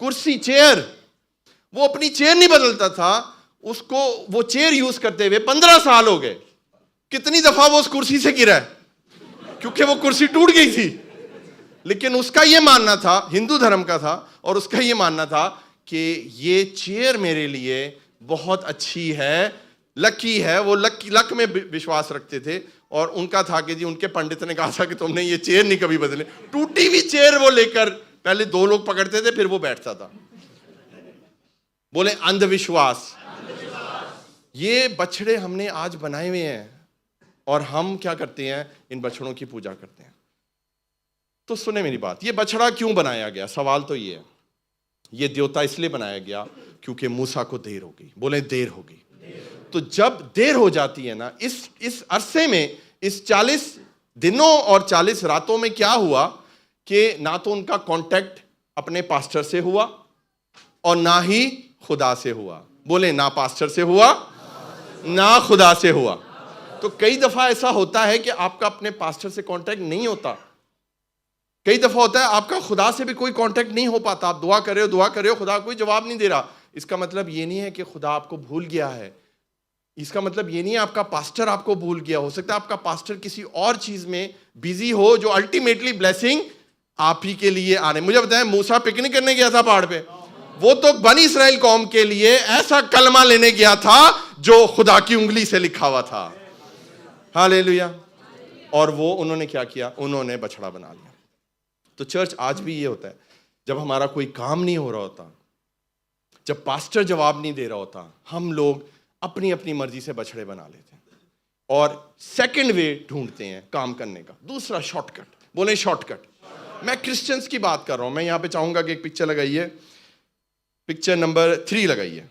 कुर्सी, चेयर। वो अपनी चेयर नहीं बदलता था। उसको वो चेयर यूज करते हुए 15 साल हो गए। कितनी दफा वो उस कुर्सी से गिरा है, क्योंकि वो कुर्सी टूट गई थी। लेकिन उसका ये मानना था, हिंदू धर्म का था, और उसका ये मानना था कि ये चेयर मेरे लिए बहुत अच्छी है, लकी है। वो लक में विश्वास रखते थे। और उनका था कि जी, उनके पंडित ने कहा था कि तुमने ये चेयर नहीं कभी बदले। टूटी हुई चेयर वो लेकर पहले 2 लोग पकड़ते थे, फिर वो बैठता था। बोले अंधविश्वास। ये बछड़े हमने आज बनाए हुए हैं, और हम क्या करते हैं, इन बछड़ों की पूजा करते हैं। तो सुने मेरी बात, ये बछड़ा क्यों बनाया गया? सवाल तो ये है, ये देवता इसलिए बनाया गया क्योंकि मूसा को देर हो गई। बोले देर हो गई। तो जब देर हो जाती है ना, इस अरसे में, इस 40 दिनों और 40 रातों में क्या हुआ कि ना तो उनका कांटेक्ट अपने पास्टर से हुआ, और ना ही खुदा से हुआ। बोले ना पास्टर से हुआ, ना खुदा से हुआ। तो कई दफा ऐसा होता है कि आपका अपने पास्टर से कांटेक्ट नहीं होता। कई दफा होता है आपका खुदा से भी कोई कांटेक्ट नहीं हो पाता। आप दुआ कर रहे हो, खुदा कोई जवाब नहीं दे रहा। इसका मतलब ये नहीं है कि खुदा आपको भूल गया है। इसका मतलब ये नहीं है आपका पास्टर आपको भूल गया। हो सकता है आपका पास्टर किसी और चीज में बिजी हो, जो अल्टीमेटली ब्लेसिंग आप ही के लिए आने। मुझे बताएं, मूसा पिकनिक करने गया था पहाड़ पे, वो तो बनी इस्राएल कौम के लिए ऐसा कलमा लेने गया था जो खुदा की उंगली से लिखा हुआ था। हालेलुया। और वो उन्होंने क्या किया, उन्होंने बछड़ा बना लिया। तो चर्च आज भी ये होता है, जब हमारा कोई काम नहीं हो रहा होता, जब पास्टर जवाब नहीं दे रहा होता, हम लोग अपनी अपनी मर्जी से बछड़े बना लेते हैं और सेकंड वे ढूंढते हैं काम करने का, दूसरा शॉर्टकट। बोले शॉर्टकट। मैं क्रिश्चियंस की बात कर रहा हूं। मैं यहां पे चाहूंगा कि एक पिक्चर लगाइए, पिक्चर नंबर 3 लगाइए,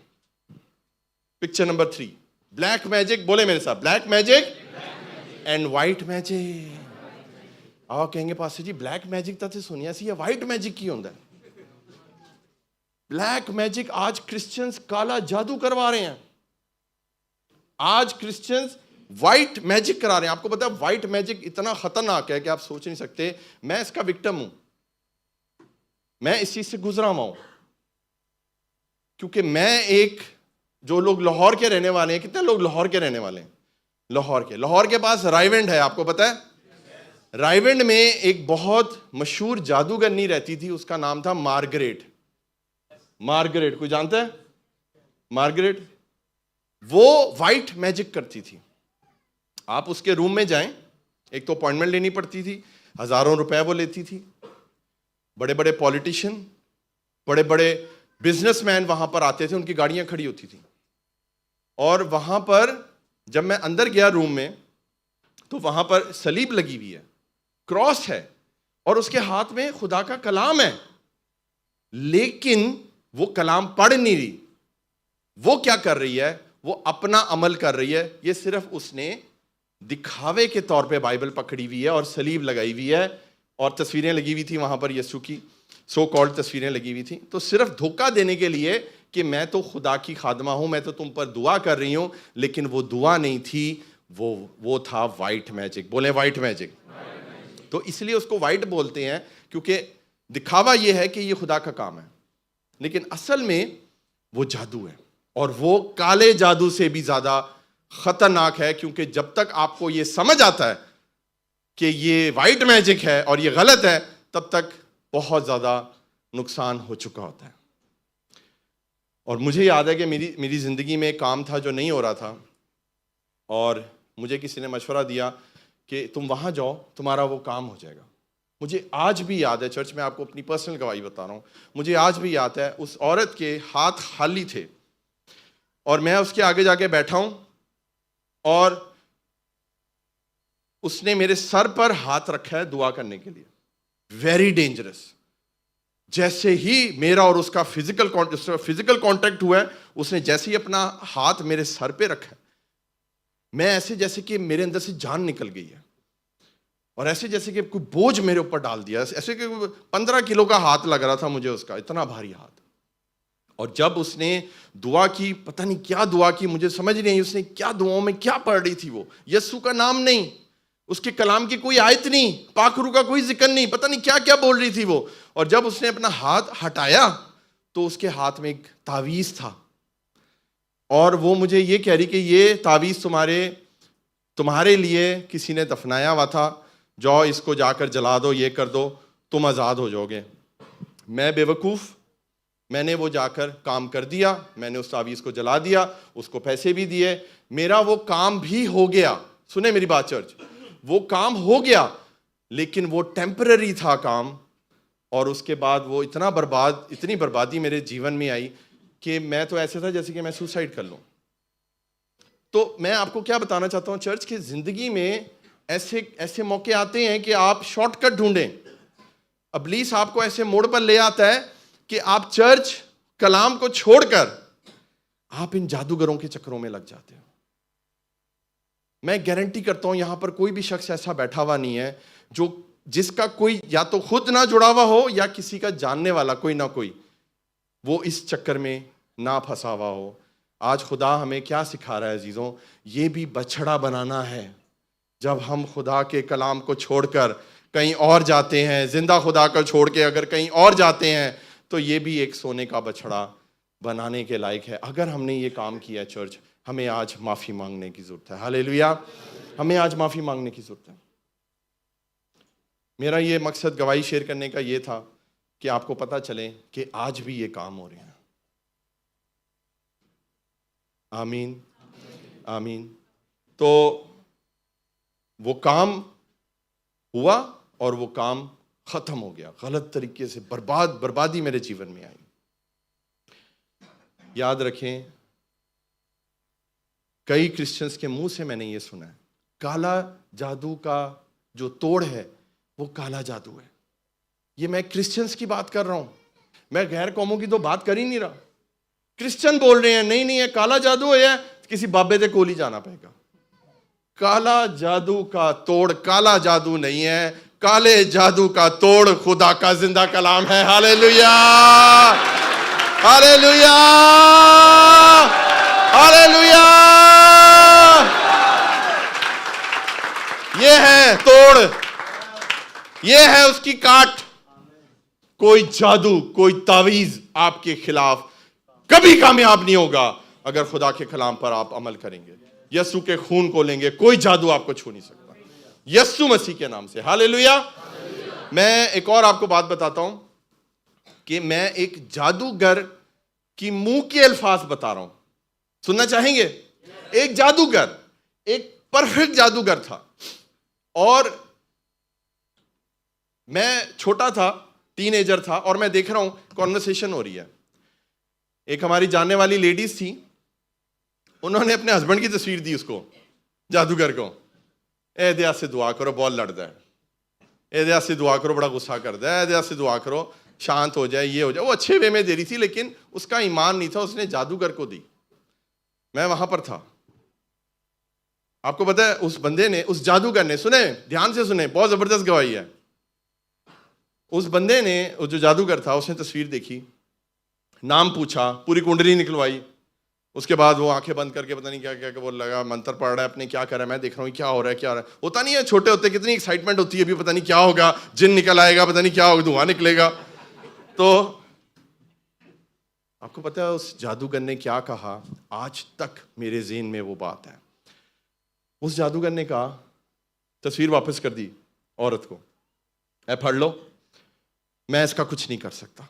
पिक्चर नंबर 3। ब्लैक मैजिक, बोले मेरे साथ, black magic and white magic. आप कहेंगे पास्टर जी ब्लैक मैजिक तो सुनिया सी, व्हाइट मैजिक की होता है? ब्लैक मैजिक आज क्रिश्चियंस काला जादू करवा रहे हैं। आज क्रिश्चियंस व्हाइट मैजिक करा रहे हैं। आपको पता है व्हाइट मैजिक इतना खतरनाक है कि आप सोच नहीं सकते। मैं इसका विक्टिम हूं, मैं इस चीज से गुजरा हुआ हूं, क्योंकि मैं एक, जो लोग लाहौर के रहने वाले हैं, कितने लोग लाहौर के रहने वाले हैं? लाहौर के पास रायविंड है, आपको पता है? रायविंड में एक बहुत मशहूर जादूगरनी रहती थी, उसका नाम था मार्गरेट। मार्गरेट, कोई जानता है? मार्गरेट, वो व्हाइट मैजिक करती थी। आप उसके रूम में जाएं, एक तो अपॉइंटमेंट लेनी पड़ती थी, हजारों रुपए वो लेती थी। बड़े बड़े पॉलिटिशियन, बड़े बड़े बिजनेसमैन वहां पर आते थे, उनकी गाड़ियां खड़ी होती थी। और वहां पर जब मैं अंदर गया रूम में, तो वहां पर सलीब लगी हुई है, क्रॉस है, और उसके हाथ में खुदा का कलाम है, लेकिन वो कलाम पढ़ नहीं रही। वो क्या कर रही है? वो अपना अमल कर रही है। ये सिर्फ उसने दिखावे के तौर पे बाइबल पकड़ी हुई है और सलीब लगाई हुई है, और तस्वीरें लगी हुई थी वहां पर, यीशु की सो कॉल्ड तस्वीरें लगी हुई थी। तो सिर्फ धोखा देने के लिए कि मैं तो खुदा की खादमा हूं, मैं तो तुम पर दुआ कर रही हूं, लेकिन वो दुआ नहीं थी, वो था व्हाइट मैजिक। बोले व्हाइट मैजिक। तो इसलिए उसको व्हाइट बोलते हैं, क्योंकि दिखावा ये है कि ये खुदा का काम है, लेकिन असल में वो जादू है, और वो काले जादू से भी ज्यादा खतरनाक है, क्योंकि जब तक आपको ये समझ आता है कि ये वाइट मैजिक है और ये गलत है, तब तक बहुत ज़्यादा नुकसान हो चुका होता है। और मुझे याद है कि मेरी ज़िंदगी में एक काम था जो नहीं हो रहा था, और मुझे किसी ने मशवरा दिया कि तुम वहाँ जाओ, तुम्हारा वो काम हो जाएगा। मुझे आज भी याद है, चर्च में आपको अपनी पर्सनल गवाही बता रहा हूँ, मुझे आज भी याद है उस औरत के हाथ खाली थे और मैं उसके आगे जाके बैठा हूँ और उसने मेरे सर पर हाथ रखा है दुआ करने के लिए। Very dangerous. जैसे ही मेरा और उसका फिजिकल कांटेक्ट हुआ है, उसने जैसे ही अपना हाथ मेरे सर पे रखा है, मैं ऐसे जैसे कि मेरे अंदर से जान निकल गई है, और ऐसे जैसे कि कोई बोझ मेरे ऊपर डाल दिया, ऐसे कि 15 किलो का हाथ लग रहा था मुझे उसका, इतना भारी हाथ। और जब उसने दुआ की, पता नहीं क्या दुआ की, मुझे समझ नहीं आई उसने क्या दुआओं में क्या पढ़ रही थी वो। यस्सु का नाम नहीं, उसके कलाम की कोई आयत नहीं, पाखरू का कोई जिक्र नहीं, पता नहीं क्या क्या बोल रही थी वो। और जब उसने अपना हाथ हटाया तो उसके हाथ में एक तावीज़ था, और वो मुझे ये कह रही कि ये तावीज़ तुम्हारे लिए किसी ने दफनाया हुआ था, जाओ इसको जाकर जला दो, ये कर दो, तुम आज़ाद हो जाओगे। मैं बेवकूफ़, मैंने वो जाकर काम कर दिया, मैंने उस तावीज़ को जला दिया, उसको पैसे भी दिए, मेरा वो काम भी हो गया। सुने मेरी बात चर्च, वो काम हो गया, लेकिन वो टेम्पररी था काम, और उसके बाद वो इतनी बर्बादी मेरे जीवन में आई कि मैं तो ऐसे था जैसे कि मैं सुसाइड कर लूं। तो मैं आपको क्या बताना चाहता हूं चर्च, की जिंदगी में ऐसे मौके आते हैं कि आप शॉर्टकट ढूंढें। इब्लीस आपको ऐसे मोड़ पर ले आता है कि आप चर्च कलाम को छोड़कर आप इन जादूगरों के चक्करों में लग जाते हो। मैं गारंटी करता हूं यहां पर कोई भी शख्स ऐसा बैठा हुआ नहीं है जिसका कोई या तो खुद ना जुड़ा हुआ हो या किसी का जानने वाला कोई ना कोई वो इस चक्कर में ना फंसा हुआ हो। आज खुदा हमें क्या सिखा रहा है अजीजों, ये भी बछड़ा बनाना है। जब हम खुदा के कलाम को छोड़कर कहीं और जाते हैं, जिंदा खुदा को छोड़ के अगर कहीं और जाते हैं, तो ये भी एक सोने का बछड़ा बनाने के लायक है। अगर हमने ये काम किया चर्च, हमें आज माफ़ी मांगने की ज़रूरत है। हालेलुया, हमें आज माफ़ी मांगने की ज़रूरत है। मेरा ये मकसद गवाही शेयर करने का ये था कि आपको पता चले कि आज भी ये काम हो रहे हैं। आमीन, आमीन। तो वो काम हुआ और वो काम ख़त्म हो गया, गलत तरीके से बर्बादी मेरे जीवन में आई। याद रखें, कई क्रिश्चियंस के मुंह से मैंने ये सुना है, काला जादू का जो तोड़ है वो काला जादू है। ये मैं क्रिश्चियंस की बात कर रहा हूं, मैं गैर कौमों की तो बात कर ही नहीं रहा। क्रिश्चियन बोल रहे हैं नहीं नहीं, ये काला जादू है, किसी बाबे के कोल ही जाना पड़ेगा। काला जादू का तोड़ काला जादू नहीं है, काले जादू का तोड़ खुदा का जिंदा कलाम है। Hallelujah, hallelujah, hallelujah. ये है तोड़, ये है उसकी काट। कोई जादू, कोई तावीज आपके खिलाफ कभी कामयाब नहीं होगा अगर खुदा के कलाम पर आप अमल करेंगे, यस्सु के खून को लेंगे। कोई जादू आपको छू नहीं सकता, यस्सु मसीह के नाम से। हालेलुया। मैं एक और आपको बात बताता हूं कि मैं एक जादूगर की मुंह के अल्फाज बता रहा हूं, सुनना चाहेंगे? एक जादूगर, एक परफेक्ट जादूगर था, और मैं छोटा था, टीनेजर था, और मैं देख रहा हूं कॉन्वर्सेशन हो रही है। एक हमारी जानने वाली लेडीज थी, उन्होंने अपने हस्बैंड की तस्वीर दी उसको, जादूगर को। ए दया से दुआ करो, बहुत लड़ता है, ए दया से दुआ करो, बड़ा गुस्सा करता है, ए दया से दुआ करो, शांत हो जाए, ये हो जाए। वो अच्छे वे में दे रही थी, लेकिन उसका ईमान नहीं था, उसने जादूगर को दी। मैं वहां पर था। आपको पता है उस बंदे ने, उस जादूगर ने, सुने ध्यान से सुने, बहुत जबरदस्त गवाही है। उस बंदे ने, वो जो जादूगर था, उसने तस्वीर देखी, नाम पूछा, पूरी कुंडली निकलवाई, उसके बाद वो आंखें बंद करके पता नहीं क्या क्या बोल लगा, मंत्र पढ़ रहा है, अपने क्या कर रहा है, मैं देख रहा हूँ क्या हो रहा है, क्या हो रहा है। होता नहीं है छोटे होते कितनी एक्साइटमेंट होती है, अभी पता नहीं क्या होगा, जिन निकल आएगा, पता नहीं क्या होगा, धुआं निकलेगा। तो आपको पता है उस जादूगर ने क्या कहा, आज तक मेरे ज़हन में वो बात है। उस जादूगर ने कहा, तस्वीर वापस कर दी औरत को, ऐ पढ़ लो, मैं इसका कुछ नहीं कर सकता।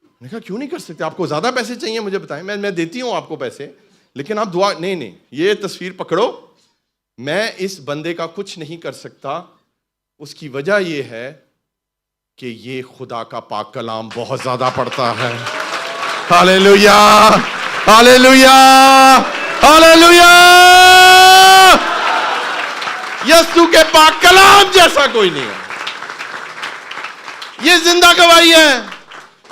मैंने कहा क्यों नहीं कर सकते, आपको ज्यादा पैसे चाहिए मुझे बताएं, मैं देती हूं आपको पैसे, लेकिन आप दुआ नहीं, ये तस्वीर पकड़ो, मैं इस बंदे का कुछ नहीं कर सकता। उसकी वजह यह है कि ये खुदा का पाक कलाम बहुत ज्यादा पढ़ता है। Hallelujah, hallelujah, hallelujah. यीशु के पाक कलाम जैसा कोई नहीं है। ये जिंदा गवाही है।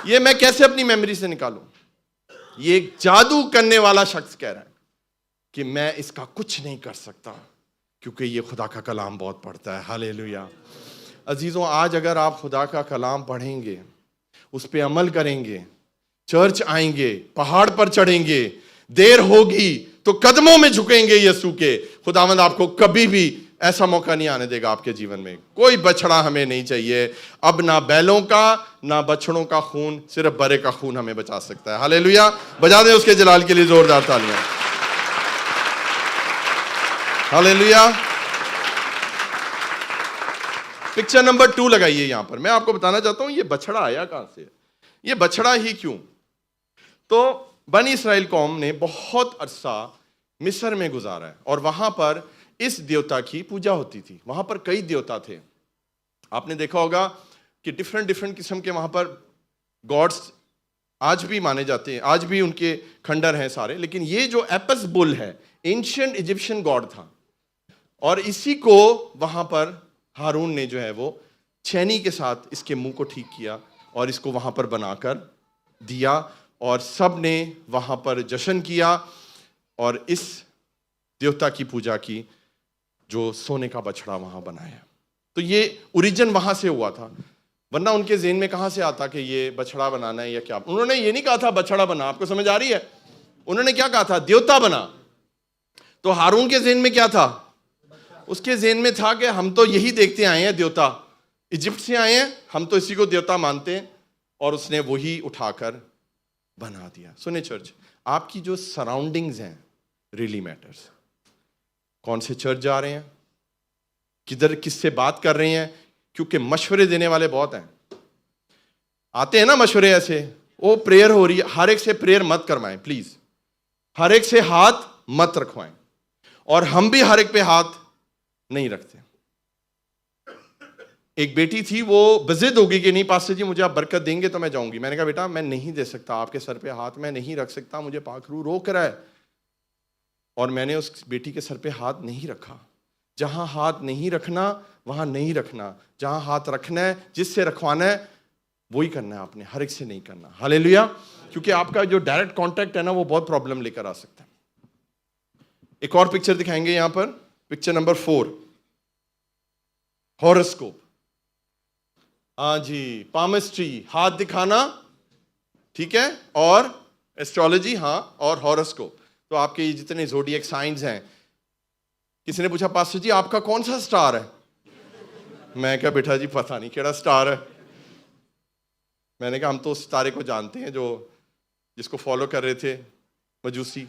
ये मैं कैसे अपनी मेमोरी से निकालूं? ये एक जादू करने वाला शख्स कह रहा है कि मैं इसका कुछ नहीं कर सकता क्योंकि ये खुदा का कलाम बहुत पढ़ता है। हालेलुया। अजीजों, आज अगर आप खुदा का कलाम पढ़ेंगे, उस पर अमल करेंगे, चर्च आएंगे, पहाड़ पर चढ़ेंगे, देर होगी तो कदमों में झुकेंगे यीशु के, खुदावंद आपको कभी भी ऐसा मौका नहीं आने देगा आपके जीवन में। कोई बछड़ा हमें नहीं चाहिए अब, ना बैलों का ना बछड़ों का खून, सिर्फ बरे का खून हमें बचा सकता है। हालेलुया। बजा दें उसके जलाल के लिए जोरदार तालियां। हालेलुया। पिक्चर नंबर 2 लगाइए यहां पर। मैं आपको बताना चाहता हूं ये बछड़ा आया कहां से, ये बछड़ा ही क्यों। तो बनी इस्राएल कौम ने बहुत अरसा मिस्र में गुजारा है और वहां पर इस देवता की पूजा होती थी। वहां पर कई देवता थे। आपने देखा होगा कि डिफरेंट किस्म के वहां पर गॉड्स आज भी माने जाते हैं, आज भी उनके खंडर हैं सारे। लेकिन ये जो एपस बुल है, एंशिएंट इजिप्शियन गॉड था, और इसी को वहां पर हारून ने जो है वो छेनी के साथ इसके मुंह को ठीक किया और इसको वहां पर बनाकर दिया, और सब ने वहां पर जश्न किया और इस देवता की पूजा की जो सोने का बछड़ा वहां बनाया। तो ये ओरिजिन वहां से हुआ था, वरना उनके ज़हन में कहां से आता कि ये बछड़ा बनाना है या क्या। उन्होंने ये नहीं कहा था बछड़ा बना, आपको समझ आ रही है? उन्होंने क्या कहा था? देवता बना। तो हारून के ज़हन में क्या था? उसके ज़हन में था कि हम तो यही देखते आए हैं, देवता इजिप्ट से आए हैं, हम तो इसी को देवता मानते हैं, और उसने वही उठाकर बना दिया। सुने चर्च, आपकी जो सराउंडिंग्स हैं रियली मैटर्स। कौन से चर्च जा रहे हैं, किधर किससे बात कर रहे हैं, क्योंकि मशवरे देने वाले बहुत हैं। आते हैं ना मशवरे ऐसे, वो प्रेयर हो रही है, हर एक से प्रेयर मत करवाएं प्लीज, हर एक से हाथ मत रखवाएं, और हम भी हर एक पे हाथ नहीं रखते। एक बेटी थी, वो बजिद होगी कि नहीं पास्टर जी मुझे आप बरकत देंगे तो मैं जाऊंगी। मैंने कहा बेटा मैं नहीं दे सकता, आपके सर पे हाथ मैं नहीं रख सकता, मुझे पाखरू रोक रहा है। और मैंने उस बेटी के सर पे हाथ नहीं रखा। जहां हाथ नहीं रखना वहां नहीं रखना, जहां हाथ रखना है, जिससे रखवाना है वही करना है आपने, हर एक से नहीं करना। हालेलुया। क्योंकि आपका जो डायरेक्ट कांटेक्ट है ना, वो बहुत प्रॉब्लम लेकर आ सकता है। एक और पिक्चर दिखाएंगे यहां पर, पिक्चर नंबर 4, हॉरोस्कोप। हाँ जी, पामिस्ट्री, हाथ दिखाना, ठीक है, और एस्ट्रोलॉजी, हाँ, और हॉरोस्कोप। तो आपके ये जितने ज़ोडिएक साइंस हैं, किसी ने पूछा पास्टर जी आपका कौन सा स्टार है? मैं क्या बेटा जी पता नहीं केड़ा स्टार है। मैंने कहा हम तो उस तारे को जानते हैं जो जिसको फॉलो कर रहे थे मजूसी,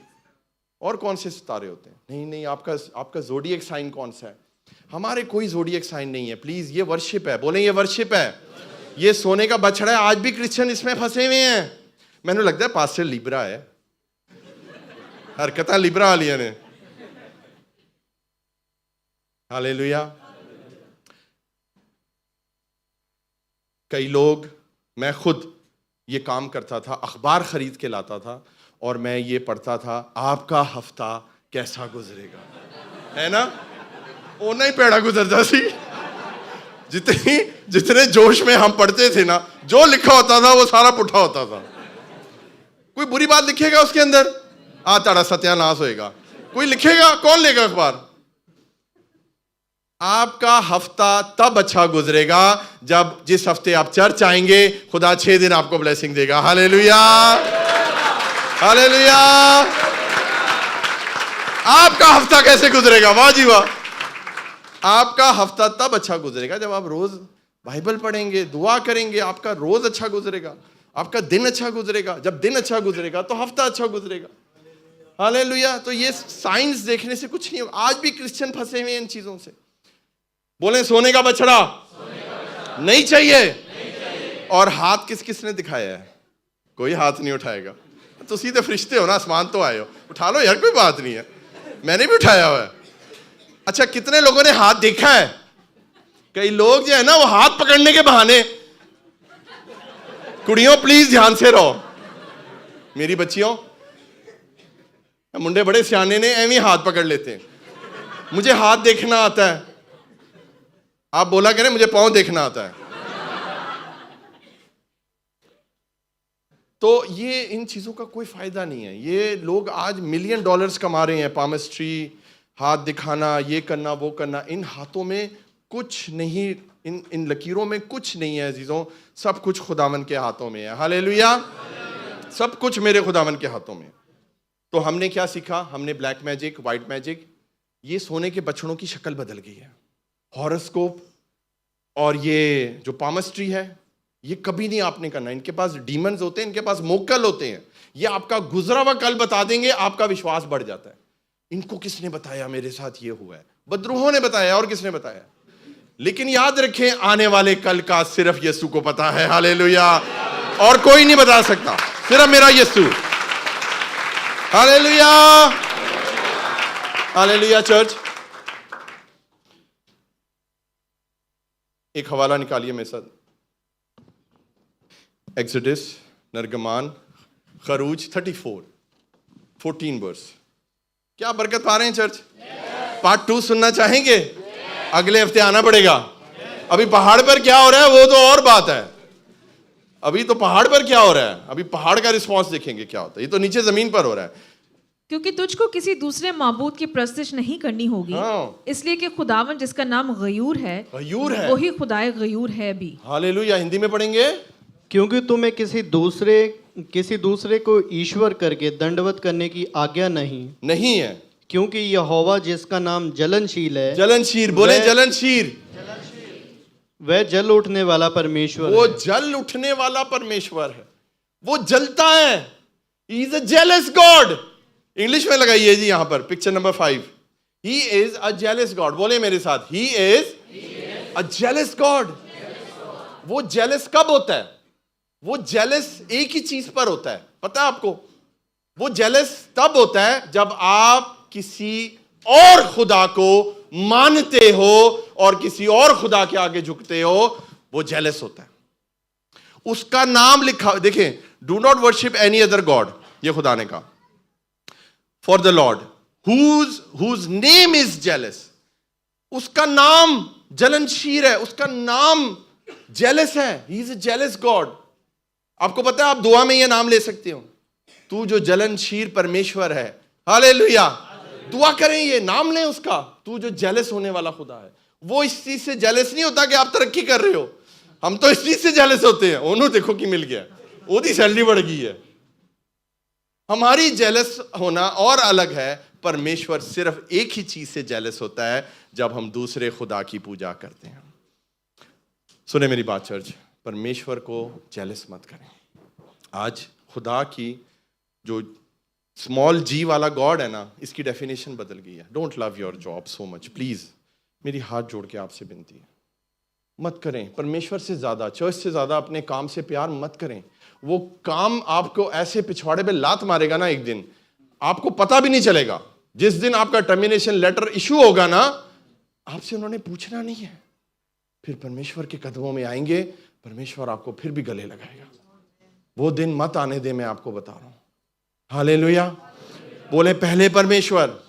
और कौन से सितारे होते हैं? नहीं नहीं, आपका ज़ोडिएक साइन कौन सा है? हमारे कोई ज़ोडिएक साइन नहीं है। प्लीज, ये वर्शिप है, बोलें ये वर्शिप है, ये सोने का बछड़ा है। आज भी क्रिश्चियन इसमें फंसे हुए हैं। मैंने लगता है पास्टर लिब्रा है, हरकत लिब्रा वालिया ने। हालेलुया। कई लोग, मैं खुद ये काम करता था, अखबार खरीद के लाता था और मैं ये पढ़ता था आपका हफ्ता कैसा गुजरेगा, है ना? वो नहीं पेड़ा गुजरता सी। जितने जोश में हम पढ़ते थे ना, जो लिखा होता था वो सारा पुट्ठा होता था। कोई बुरी बात लिखेगा उसके अंदर, ताड़ा सत्यानाश होएगा। कोई लिखेगा, कौन लेगा अखबार? आपका हफ्ता तब अच्छा गुजरेगा जब जिस हफ्ते आप चर्च आएंगे, खुदा 6 दिन आपको ब्लेसिंग देगा। Hallelujah, hallelujah. आपका हफ्ता कैसे गुजरेगा? वाह जी वाह। आपका हफ्ता तब अच्छा गुजरेगा जब आप रोज बाइबल पढ़ेंगे, दुआ करेंगे। आपका रोज अच्छा गुजरेगा, आपका दिन अच्छा गुजरेगा। जब दिन अच्छा गुजरेगा तो हफ्ता अच्छा गुजरेगा। हालेलुया। तो ये साइंस देखने से कुछ नहीं होगा। आज भी क्रिश्चियन फंसे हुए हैं इन चीजों से। बोले सोने का बछड़ा नहीं चाहिए। और हाथ किस किसने दिखाया है? कोई हाथ नहीं उठाएगा। तो सीधे फरिश्ते हो ना, आसमान तो आए हो, उठा लो यार, कोई बात नहीं है, मैंने भी उठाया हुआ है। अच्छा, कितने लोगों ने हाथ देखा है? कई लोग जो है ना वो हाथ पकड़ने के बहाने, कुड़ियों प्लीज ध्यान से रहो, मेरी बच्चियों, मुंडे बड़े सियाने ने एवं हाथ पकड़ लेते हैं, मुझे हाथ देखना आता है। आप बोला करें मुझे पांव देखना आता है। तो ये इन चीजों का कोई फायदा नहीं है। ये लोग आज $मिलियन कमा रहे हैं, पामस्ट्री, हाथ दिखाना, ये करना वो करना। इन हाथों में कुछ नहीं, इन लकीरों में कुछ नहीं है अजीजों, सब कुछ खुदावन के हाथों में है। हालेलुया। सब कुछ मेरे खुदावन के हाथों में। तो हमने क्या सीखा? हमने ब्लैक मैजिक, वाइट मैजिक, ये सोने के बछड़ों की शक्ल बदल गई है। हॉरोस्कोप और ये जो पामस्ट्री है, ये कभी नहीं आपने करना। इनके पास डीमंस होते हैं, इनके पास मोक्कल होते हैं, ये आपका गुजरा हुआ कल बता देंगे, आपका विश्वास बढ़ जाता है। इनको किसने बताया मेरे साथ ये हुआ है? बदरूहों ने बताया। और किसने बताया? लेकिन याद रखें, आने वाले कल का सिर्फ यीशु को पता है। हालेलुया। और कोई नहीं बता सकता, सिर्फ मेरा यीशु। हालेलुया। हालेलुया। चर्च, एक हवाला निकालिए मेरे साथ। एक्सोडस, निर्गमान, खरूज 14 वर्स। क्या बरकत पा रहे हैं चर्च? पार्ट 2 सुनना चाहेंगे? अगले हफ्ते आना पड़ेगा। अभी पहाड़ पर क्या हो रहा है वो तो और बात है। अभी तो पहाड़ पर क्या हो रहा है, अभी पहाड़ का रिस्पॉन्स देखेंगे क्या होता है। ये तो नीचे जमीन पर हो रहा है। क्योंकि तुझको किसी दूसरे माबूद की प्रस्तिश नहीं करनी होगी, इसलिए कि खुदावन जिसका नाम गयूर है वही खुदाए गयूर है भी। हालेलुया। हिंदी में पढ़ेंगे। क्योंकि तुम्हें किसी दूसरे को ईश्वर करके दंडवत करने की आज्ञा नहीं है, क्योंकि यहोवा जिसका नाम जलनशील है, जलनशील, बोले जलनशील, वह जल उठने वाला परमेश्वर वो है। जल उठने वाला परमेश्वर है, वो जलता है। He is a jealous God. English में लगाइए जी यहां पर, picture number 5। He is a jealous God. बोले मेरे साथ, ही इज अ जेलस गॉड। वो जेलस कब होता है? वो जेलस एक ही चीज पर होता है, पता है आपको? वो जेलस तब होता है जब आप किसी और खुदा को मानते हो और किसी और खुदा के आगे झुकते हो, वो जेलस होता है। उसका नाम लिखा, देखें, do not worship any other god, ये खुदा ने कहा। For the Lord whose name is jealous. उसका नाम जलनशीर है, उसका नाम जेलस है। He is a jealous God. आपको पता है, आप दुआ में ये नाम ले सकते हो, तू जो जलनशीर परमेश्वर है। हालेलुया। दुआ करें, ये नाम लें उसका, तू जो जेलस होने वाला खुदा है। वो इस चीज से जेलस नहीं होता कि आप तरक्की कर रहे हो। हम तो इस चीज से जेलस होते हैं, उन्होंने देखो कि मिल गया, ओदी सैलरी बढ़ गई है। हमारी जेलस होना और अलग है। परमेश्वर सिर्फ एक ही चीज से जेलस होता है, जब हम दूसरे खुदा की पूजा करते हैं। सुने मेरी बात चर्च, परमेश्वर को जेलस मत करें। आज खुदा की जो स्मॉल जी वाला गॉड है ना, इसकी डेफिनेशन बदल गई है। Don't love your job so much, please. मेरी हाथ जोड़ के आपसे विनती है, मत करें परमेश्वर से ज्यादा, चर्च से ज्यादा अपने काम से प्यार मत करें। वो काम आपको ऐसे पिछवाड़े पे लात मारेगा ना, एक दिन आपको पता भी नहीं चलेगा। जिस दिन आपका टर्मिनेशन लेटर इशू होगा ना, आपसे उन्होंने पूछना नहीं है, फिर परमेश्वर के कदमों में आएंगे, परमेश्वर आपको फिर भी गले लगाएगा। वो दिन मत आने दे, मैं आपको बता रहा हूं। हालेलुया। बोले पहले परमेश्वर,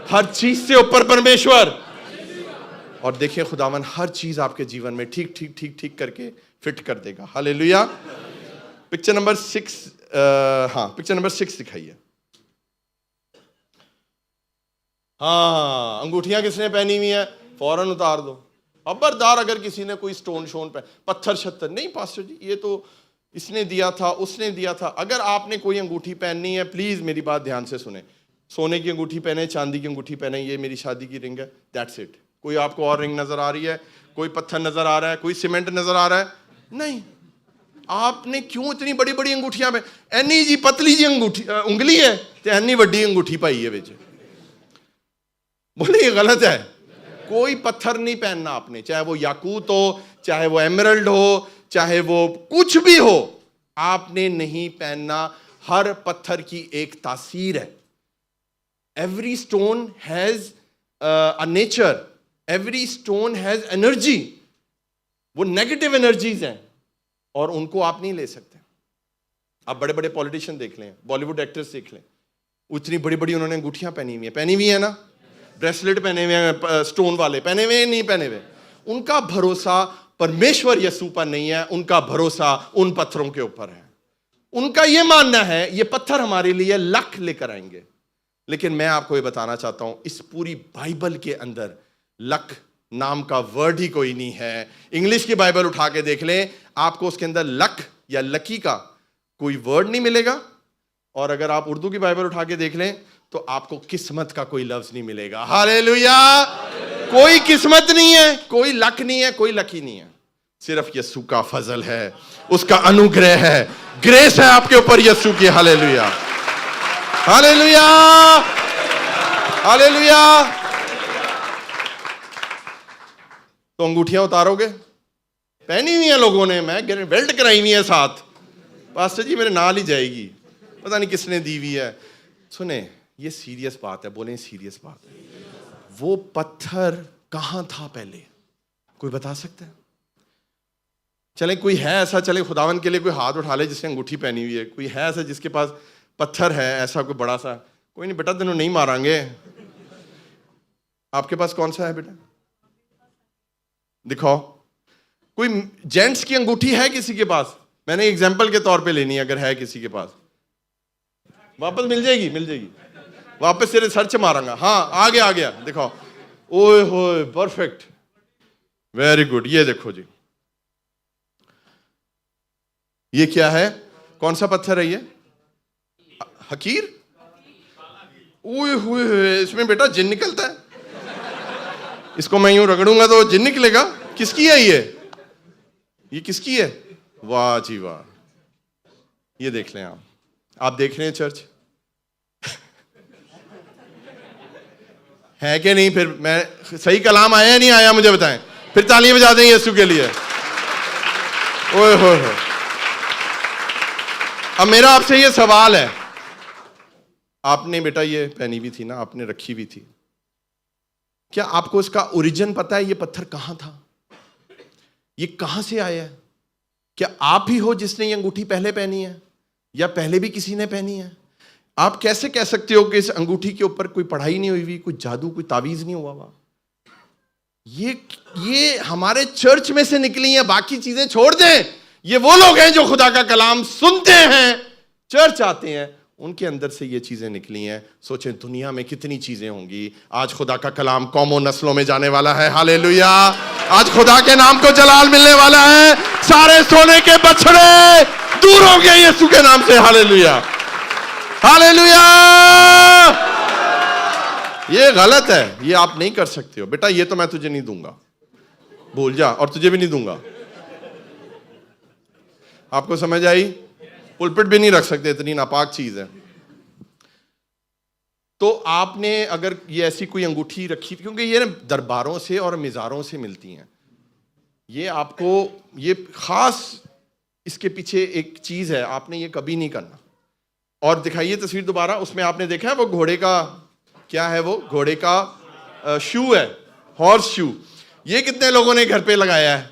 हर चीज से ऊपर परमेश्वर। और देखिए खुदावन हर चीज आपके जीवन में ठीक ठीक ठीक ठीक करके फिट कर देगा। Hallelujah. Picture number 6, picture number 6 दिखाइए। हाँ, अंगूठियां किसने पहनी हुई है? फौरन उतार दो। खबरदार अगर किसी ने कोई स्टोन शोन पे पत्थर शत्थर, नहीं पास्टर जी ये तो इसने दिया था, उसने दिया था। अगर आपने कोई अंगूठी पहननी है, प्लीज मेरी बात ध्यान से सुने। सोने की अंगूठी पहने, चांदी की अंगूठी पहने, ये मेरी शादी की रिंग है, दैट्स इट। कोई आपको और रिंग नजर आ रही है, कोई पत्थर नजर आ रहा है, कोई सीमेंट नजर आ रहा है? नहीं, आपने क्यों इतनी बड़ी बड़ी अंगूठियां पे, एनी जी पतली जी अंगूठी उंगली है ते एनी वड्डी अंगूठी पाई है विच। बोले ये गलत है। कोई पत्थर नहीं पहनना आपने, चाहे वो याकूत हो, चाहे वो एमरल्ड हो, चाहे वो कुछ भी हो, आपने नहीं पहनना। हर पत्थर की एक तासीर है। Every stone has a nature, every stone has energy. वो नेगेटिव एनर्जीज हैं और उनको आप नहीं ले सकते। आप बड़े बड़े पॉलिटिशियन देख लें, बॉलीवुड एक्टर्स देख लें, उतनी बड़ी बड़ी उन्होंने अंगूठियां पहनी हुई है ना, ब्रेसलेट पहने हुए हैं, स्टोन वाले पहने हुए, नहीं पहने हुए। उनका भरोसा परमेश्वर यीशु पर नहीं है, उनका भरोसा उन पत्थरों के ऊपर है। उनका यह मानना है ये पत्थर हमारे लिए लक लेकर आएंगे। लेकिन मैं आपको ये बताना चाहता हूं, इस पूरी बाइबल के अंदर लक नाम का वर्ड ही कोई नहीं है। इंग्लिश की बाइबल उठा के देख लें, आपको उसके अंदर लक या लकी का कोई वर्ड नहीं मिलेगा। और अगर आप उर्दू की बाइबल उठा के देख लें तो आपको किस्मत का कोई लफ्ज नहीं मिलेगा। हालेलुया। कोई किस्मत नहीं है, कोई लक नहीं है, कोई लकी नहीं है। सिर्फ यीशु का फजल है, उसका अनुग्रह है, ग्रेस है आपके ऊपर यीशु की। Hallelujah, hallelujah, hallelujah. तो अंगूठियां उतारोगे? पहनी हुई है लोगों ने, मैं बेल्ट कराई हुई है साथ। पास्टर जी मेरे नाल ही जाएगी, पता नहीं किसने दी हुई है। सुने, ये सीरियस बात है, बोले सीरियस बात है। वो पत्थर कहां था पहले, कोई बता सकता है? चले कोई है ऐसा, चले खुदावन के लिए कोई हाथ उठा ले जिसने अंगूठी पहनी हुई है। कोई है ऐसा जिसके पास पत्थर है, ऐसा कोई बड़ा सा? कोई नहीं बेटा, तेनों नहीं मारांगे। आपके पास कौन सा है बेटा, दिखाओ। कोई जेंट्स की अंगूठी है किसी के पास? मैंने एग्जाम्पल के तौर पे लेनी है, अगर है किसी के पास। वापस मिल जाएगी, मिल जाएगी। वापस से रिसर्च मारूंगा। हाँ, आ गया, आ गया, दिखाओ। ओए होए, परफेक्ट, वेरी गुड। ये देखो जी, ये क्या है? कौन सा पत्थर है ये? हकीर। ओए होए, इसमें बेटा जिन निकलता है। इसको मैं यूं रगड़ूंगा तो जिन निकलेगा। किसकी है ये किसकी है? वाह जी वाह। ये देख लें आप देख रहे हैं चर्च है कि नहीं? फिर मैं सही कलाम आया या नहीं आया मुझे बताएं, फिर तालियां बजा दें यीशु के लिए। ओए होए। अब मेरा आपसे ये सवाल है, आपने बेटा ये पहनी हुई थी ना, आपने रखी हुई थी, क्या आपको इसका ओरिजिन पता है? ये पत्थर कहां था, ये कहां से आया है? क्या आप ही हो जिसने ये अंगूठी पहले पहनी है, या पहले भी किसी ने पहनी है? आप कैसे कह सकते हो कि इस अंगूठी के ऊपर कोई पढ़ाई नहीं हुई, कोई जादू, कोई तावीज नहीं हुआ हुआ? ये हमारे चर्च में से निकली है, बाकी चीजें छोड़ दें। ये वो लोग हैं जो खुदा का कलाम सुनते हैं, चर्च आते हैं, उनके अंदर से ये चीजें निकली हैं। सोचें दुनिया में कितनी चीजें होंगी। आज खुदा का कलाम कौमों नस्लों में जाने वाला है। हालेलुया। आज खुदा के नाम को जलाल मिलने वाला है। सारे सोने के बछड़े दूर हो गए यीशु के नाम से। Hallelujah, hallelujah. ये गलत है, ये आप नहीं कर सकते हो बेटा। ये तो मैं तुझे नहीं दूंगा, भूल जा, और तुझे भी नहीं दूंगा। आपको समझ आई? पुलपिट भी नहीं रख सकते, इतनी नापाक चीज है। तो आपने अगर ये ऐसी कोई अंगूठी रखी, क्योंकि ये दरबारों से और मिज़ारों से मिलती हैं, ये आपको ये खास इसके पीछे एक चीज है, आपने ये कभी नहीं करना। और दिखाइए तस्वीर दोबारा, उसमें आपने देखा है वो घोड़े का, क्या है वो? घोड़े का शू है, हॉर्स शू। ये कितने लोगों ने घर पे लगाया है?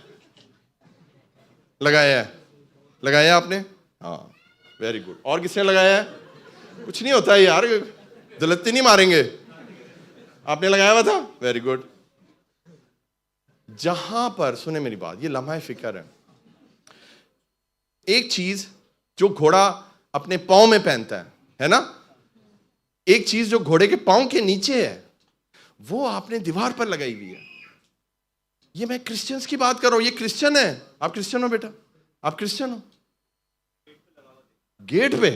लगाया आपने? हाँ, वेरी गुड। और किसने लगाया है? कुछ नहीं होता है यार, दलत्ती नहीं मारेंगे। आपने लगाया हुआ था? Very good. जहां पर, सुने मेरी बात, ये लम्हा फिक्र है। एक चीज जो घोड़ा अपने पांव में पहनता है ना, एक चीज जो घोड़े के पांव के नीचे है, वो आपने दीवार पर लगाई हुई है। ये मैं क्रिश्चियंस की बात कर रहा हूं। ये क्रिश्चियन है। आप क्रिश्चियन हो बेटा? आप क्रिश्चियन हो? गेट पे?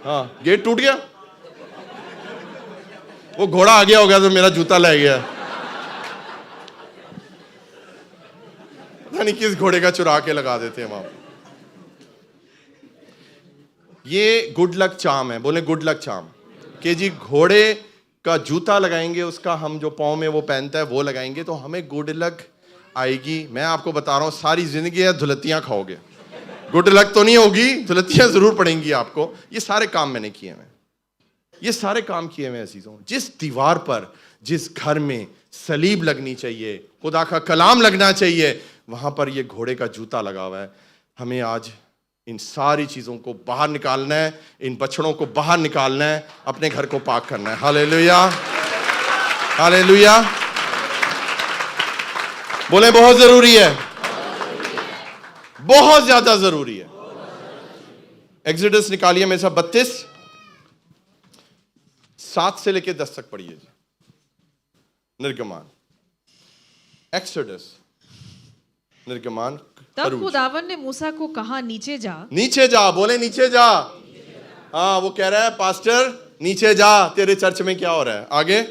हाँ, गेट टूट गया, वो घोड़ा आ गया होगा तो मेरा जूता ले गया। नहीं किस घोड़े का चुरा के लगा देते हैं वहां पे। ये गुड लक चार्म है, बोले गुड लक चार्म, कि जी घोड़े का जूता लगाएंगे, उसका हम जो पाँव में वो पहनता है वो लगाएंगे तो हमें गुड लक आएगी। मैं आपको बता रहा हूँ सारी जिंदगी धुलतियाँ खाओगे, गुड लक तो नहीं होगी, धुलतियाँ जरूर पड़ेंगी आपको। ये सारे काम मैंने किए हैं, ये सारे काम किए हैं अजीजों। जिस दीवार पर, जिस घर में सलीब लगनी चाहिए, खुदा का कलाम लगना चाहिए, वहां पर ये घोड़े का जूता लगा हुआ है। हमें आज इन सारी चीजों को बाहर निकालना है, इन बछड़ों को बाहर निकालना है, अपने घर को पाक करना है। Hallelujah, hallelujah. बोले बहुत जरूरी है, बहुत ज्यादा जरूरी है। एक्सोडस निकालिए मेरे साथ 32 7 से लेके 10 तक पढ़िए जी। निर्गमान, एक्सोडस, निर्गमान। तब खुदावन ने मूसा को कहा, नीचे जा। नीचे जा, बोले नीचे जा। हाँ, वो कह रहा है पास्टर नीचे जा, तेरे चर्च में क्या हो रहा है। आगे,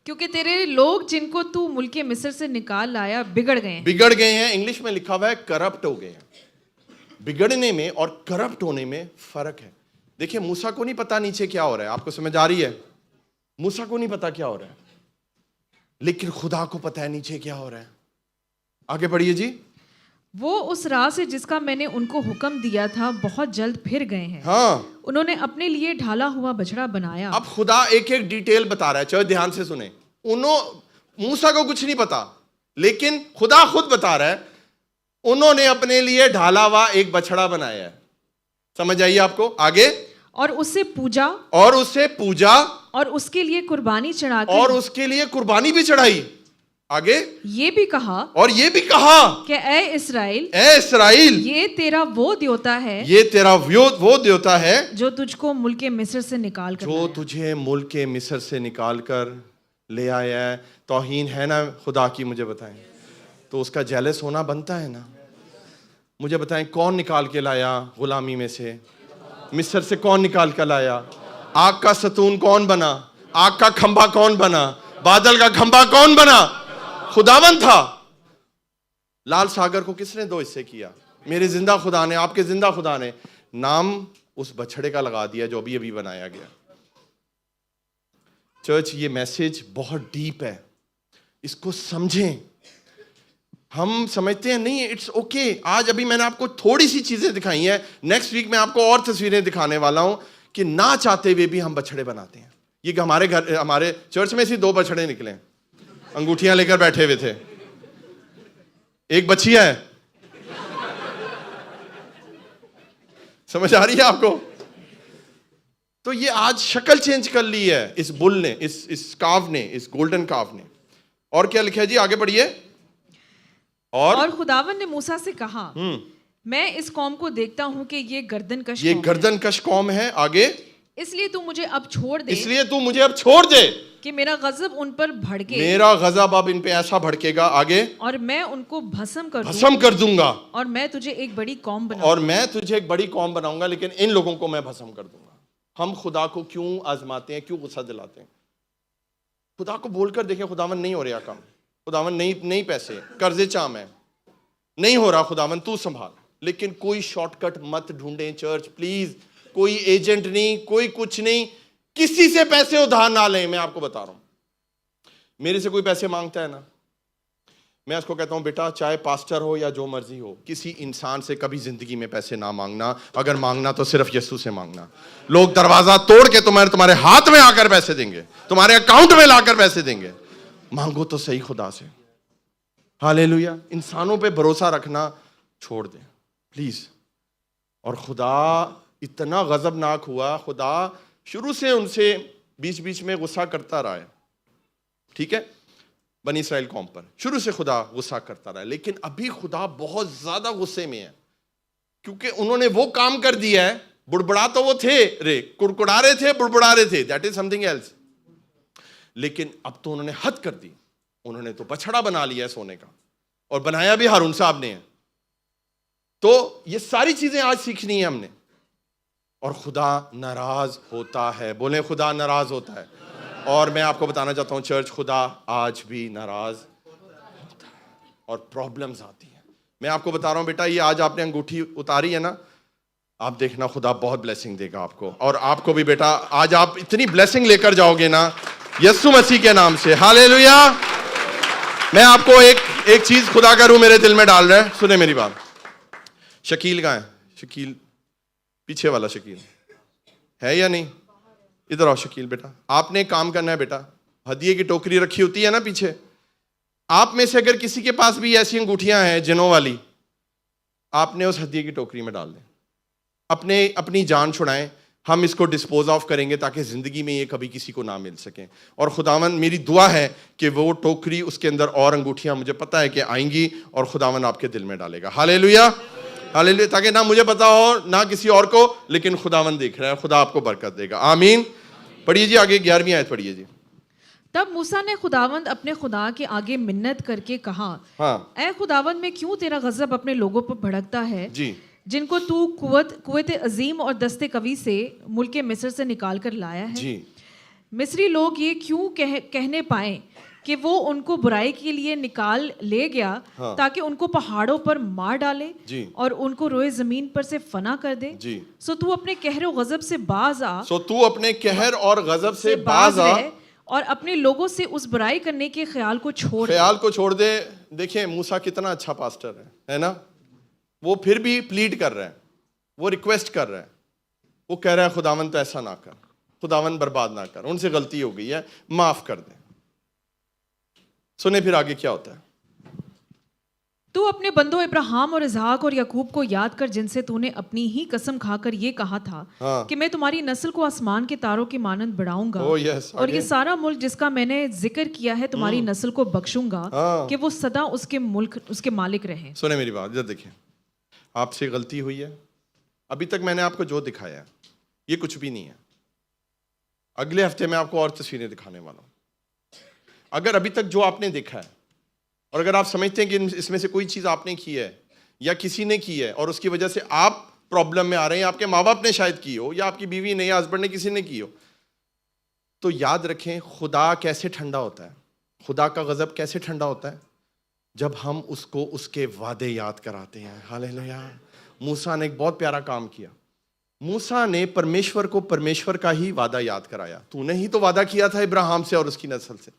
क्योंकि तेरे लोग जिनको तू मुल्के मिस्र से निकाल लाया बिगड़ गए हैं। बिगड़ गए हैं, इंग्लिश में लिखा हुआ है करप्ट हो गए हैं। बिगड़ने में और करप्ट होने में फर्क है। देखिए, मूसा को नहीं पता नीचे क्या हो रहा है, आपको समझ आ रही है? मूसा को नहीं पता क्या हो रहा है, लेकिन खुदा को पता है नीचे क्या हो रहा है। आगे पढ़िए जी। वो उस राह से जिसका मैंने उनको हुक्म दिया था बहुत जल्द फिर गए हैं। हाँ, उन्होंने अपने लिए ढाला हुआ बछड़ा बनाया। अब खुदा एक एक डिटेल बता रहा है, चलो ध्यान से सुने। मूसा को कुछ नहीं पता, लेकिन खुदा खुद बता रहा है उन्होंने अपने लिए ढाला हुआ एक बछड़ा बनाया है। समझ आइए आपको? आगे, और उससे पूजा, और उससे पूजा, और उसके लिए कुर्बानी चढ़ा, और उसके लिए कुर्बानी भी चढ़ाई। आगे, ये भी कहा, और ये भी कहा कि ए इस्राएल, ए इस्राएल, ये तेरा वो देवता है, ये तेरा वो देवता है जो तुझको मुल्के मिस्र से निकाल कर जो लाया। तुझे मुल्क के मिस्र से निकाल कर ले आया है। तौहीन है ना खुदा की? मुझे बताएं, तो उसका जेलस होना बनता है ना? मुझे बताएं, कौन निकाल के लाया गुलामी में से? मिस्र से कौन निकाल कर लाया? आग का सतून कौन बना? आग का खंभा कौन बना? बादल का खंभा कौन बना? खुदावन था। लाल सागर को किसने 2 हिस्से किया? मेरे जिंदा खुदा ने, आपके जिंदा खुदा ने। नाम उस बछड़े का लगा दिया जो अभी अभी बनाया गया। चर्च, ये मैसेज बहुत डीप है, इसको समझें। हम समझते हैं नहीं, इट्स ओके। आज अभी मैंने आपको थोड़ी सी चीजें दिखाई हैं, नेक्स्ट वीक मैं आपको और तस्वीरें दिखाने वाला हूं कि ना चाहते हुए भी हम बछड़े बनाते हैं। ये हमारे घर, हमारे चर्च में से 2 बछड़े निकले, अंगूठियां लेकर बैठे हुए थे। एक बच्चियां है, समझ आ रही है आपको? तो ये आज शक्ल चेंज कर ली है इस बुल ने, इस काव ने, इस गोल्डन काव ने। और क्या लिखा है जी? आगे बढ़िए। और खुदावन ने मूसा से कहा, मैं इस कौम को देखता हूं कि ये गर्दनकश ये कौम है। गर्दनकश कौम है। आगे, इसलिए तू मुझे अब छोड़ दे, इसलिए तू मुझे अब छोड़ दे कि मेरा गजब उन पर भड़के, मेरा गजब अब इन पे ऐसा भड़केगा। आगे, और मैं उनको भस्म कर दूं, भस्म कर दूंगा, और मैं तुझे एक बड़ी कौम बनाऊंगा। और मैं तुझे एक बड़ी कौम बनाऊंगा, लेकिन इन लोगों को मैं भस्म कर दूंगा। हम खुदा को क्यों आजमाते हैं, क्यों गुस्सा दिलाते हैं? खुदा को बोलकर देखें, खुदावन नहीं हो रहा काम, खुदावन नहीं पैसे, कर्जे चाम है, नहीं हो रहा, खुदावन तू संभाल। लेकिन कोई शॉर्टकट मत ढूंढें चर्च, प्लीज। कोई एजेंट नहीं, कोई कुछ नहीं, किसी से पैसे उधार ना लें। मैं आपको बता रहा हूं, मेरे से कोई पैसे मांगता है ना, मैं उसको कहता हूं बेटा, चाहे पास्टर हो या जो मर्जी हो, किसी इंसान से कभी जिंदगी में पैसे ना मांगना। अगर मांगना तो सिर्फ यीशु से मांगना। लोग दरवाजा तोड़ के तुम्हारे हाथ में आकर पैसे देंगे, तुम्हारे अकाउंट में लाकर पैसे देंगे। मांगो तो सही खुदा से। हालेलुया। इंसानों पे भरोसा रखना छोड़ दें प्लीज। और खुदा इतना गजबनाक हुआ, खुदा शुरू से उनसे बीच बीच में गुस्सा करता रहा है, ठीक है, बनी इस्राएल कौम पर शुरू से खुदा गुस्सा करता रहा है। लेकिन अभी खुदा बहुत ज्यादा गुस्से में है, क्योंकि उन्होंने वो काम कर दिया है। बुड़बुड़ा तो वो थे रे, कुड़कुड़ा रहे थे, बुड़बुड़ा रहे थे, दैट इज समथिंग एल्स। लेकिन अब तो उन्होंने हद कर दी। उन्होंने तो बछड़ा बना लिया है सोने का, और बनाया भी हारून साहब ने है। तो ये सारी चीजें आज सीखनी है हमने। और खुदा नाराज होता है, बोले खुदा नाराज होता है। और मैं आपको बताना चाहता हूं चर्च, खुदा आज भी नाराज होता है, और प्रॉब्लम्स आती हैं। मैं आपको बता रहा हूं बेटा, ये आज आपने अंगूठी उतारी है ना, आप देखना खुदा बहुत ब्लेसिंग देगा आपको, और आपको भी बेटा आज आप इतनी ब्लेसिंग लेकर जाओगे ना यीशु मसीह के नाम से। हालेलुया। मैं आपको एक चीज खुदा का रूह मेरे दिल में डाल रहा है, सुने मेरी बात। शकील कहाँ है? शकील पीछे वाला शकील है या नहीं? इधर आओ शकील बेटा। आपने काम करना है बेटा, हदिये की टोकरी रखी होती है ना पीछे, आप में से अगर किसी के पास भी ऐसी अंगूठियां हैं जिनों वाली, आपने उस हदिये की टोकरी में डाल दें। अपनी जान छुड़ाएं, हम इसको डिस्पोज ऑफ करेंगे ताकि जिंदगी में ये कभी किसी को ना मिल सके। और खुदावन मेरी दुआ है कि वो टोकरी, उसके अंदर और अंगूठियां मुझे पता है कि आएंगी और खुदावन आपके दिल में डालेगा। Hallelujah, hallelujah. ताकि ना मुझे पता हो ना किसी और को, लेकिन खुदावन देख रहा है, खुदा आपको बरकत देगा। आमीन। पढ़िए जी आगे 11वीं आयत पढ़िए जी। तब मूसा ने खुदावंद अपने खुदा के आगे मिन्नत करके कहा, हाँ ऐ खुदावंद, मैं क्यों तेरा गजब अपने लोगों पर भड़कता है जी, जिनको तू कुव्वत अजीम और दस्ते कवी से मुल्क मिस्र से निकाल कर लाया है। जी मिस्री लोग ये क्यों कहने पाए कि वो उनको बुराई के लिए निकाल ले गया, हाँ। ताकि उनको पहाड़ों पर मार डाले जी। और उनको रोए जमीन पर से फना कर दे। जी। सो तू अपने कहर और गजब से बाज आ, सो तू अपने कहर और गजब से बाज आ रह और अपने लोगों से उस बुराई करने के ख्याल को छोड़ दे। देखिए मूसा कितना अच्छा पास्टर है ना, वो फिर भी प्लीड कर रहा है, वो रिक्वेस्ट कर रहा है, वो कह रहा है खुदावन तो ऐसा ना कर, खुदावन बर्बाद ना कर, उनसे गलती हो गई है, माफ कर दे। सुने फिर आगे क्या होता है। तू अपने बंदों इब्राहिम और इसहाक और याकूब को याद कर, जिनसे तूने अपनी ही कसम खाकर ये कहा था हाँ। कि मैं तुम्हारी नस्ल को आसमान के तारों की मानंद बढ़ाऊंगा, यस, और ये सारा मुल्क जिसका मैंने जिक्र किया है तुम्हारी नस्ल को बख्शूंगा, हाँ। कि वो सदा उसके मुल्क उसके मालिक रहे। सुने मेरी बात, इधर देखिए, आपसे गलती हुई है। अभी तक मैंने आपको जो दिखाया है ये कुछ भी नहीं है। अगले हफ्ते मैं आपको और तस्वीरें दिखाने वाला हूं। अगर अभी तक जो आपने देखा है, और अगर आप समझते हैं कि इसमें से कोई चीज आपने की है या किसी ने की है और उसकी वजह से आप प्रॉब्लम में आ रहे हैं, आपके माँ बाप ने शायद की हो या आपकी बीवी ने या हस्बैंड ने, किसी ने की हो, तो याद रखें खुदा कैसे ठंडा होता है, खुदा का गजब कैसे ठंडा होता है, जब हम उसको उसके वादे याद कराते हैं। हालेलुया। मूसा ने एक बहुत प्यारा काम किया। मूसा ने परमेश्वर को परमेश्वर का ही वादा याद कराया। तूने ही तो वादा किया था इब्राहिम से और उसकी नस्ल से।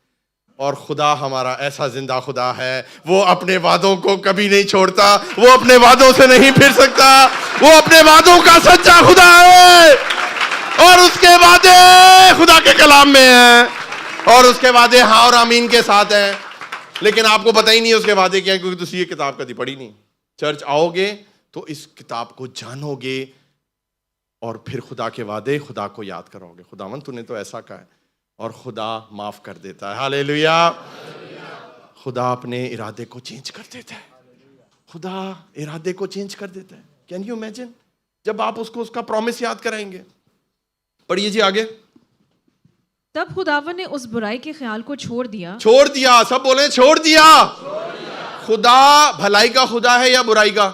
और खुदा हमारा ऐसा जिंदा खुदा है, वो अपने वादों को कभी नहीं छोड़ता, वो अपने वादों से नहीं फिर सकता, वो अपने वादों का सच्चा खुदा है, और उसके वादे खुदा के कलाम में हैं, और उसके वादे हाँ और आमीन के साथ हैं। लेकिन आपको पता ही नहीं उसके वादे क्या है, क्योंकि तुम ये किताब कभी पढ़ी नहीं। चर्च आओगे तो इस किताब को जानोगे और फिर खुदा के वादे, खुदा को याद करोगे। खुदावन तूने तो ऐसा कहा है, और खुदा माफ कर देता है। हालेलुया। खुदा अपने इरादे को चेंज कर देता है, खुदा इरादे को चेंज कर देता है। कैन यू इमेजिन, जब आप उसको उसका प्रॉमिस याद कराएंगे। पढ़िए जी आगे। तब खुदावन ने उस बुराई के ख्याल को छोड़ दिया। सब बोले छोड़ दिया। खुदा भलाई का खुदा है या बुराई का?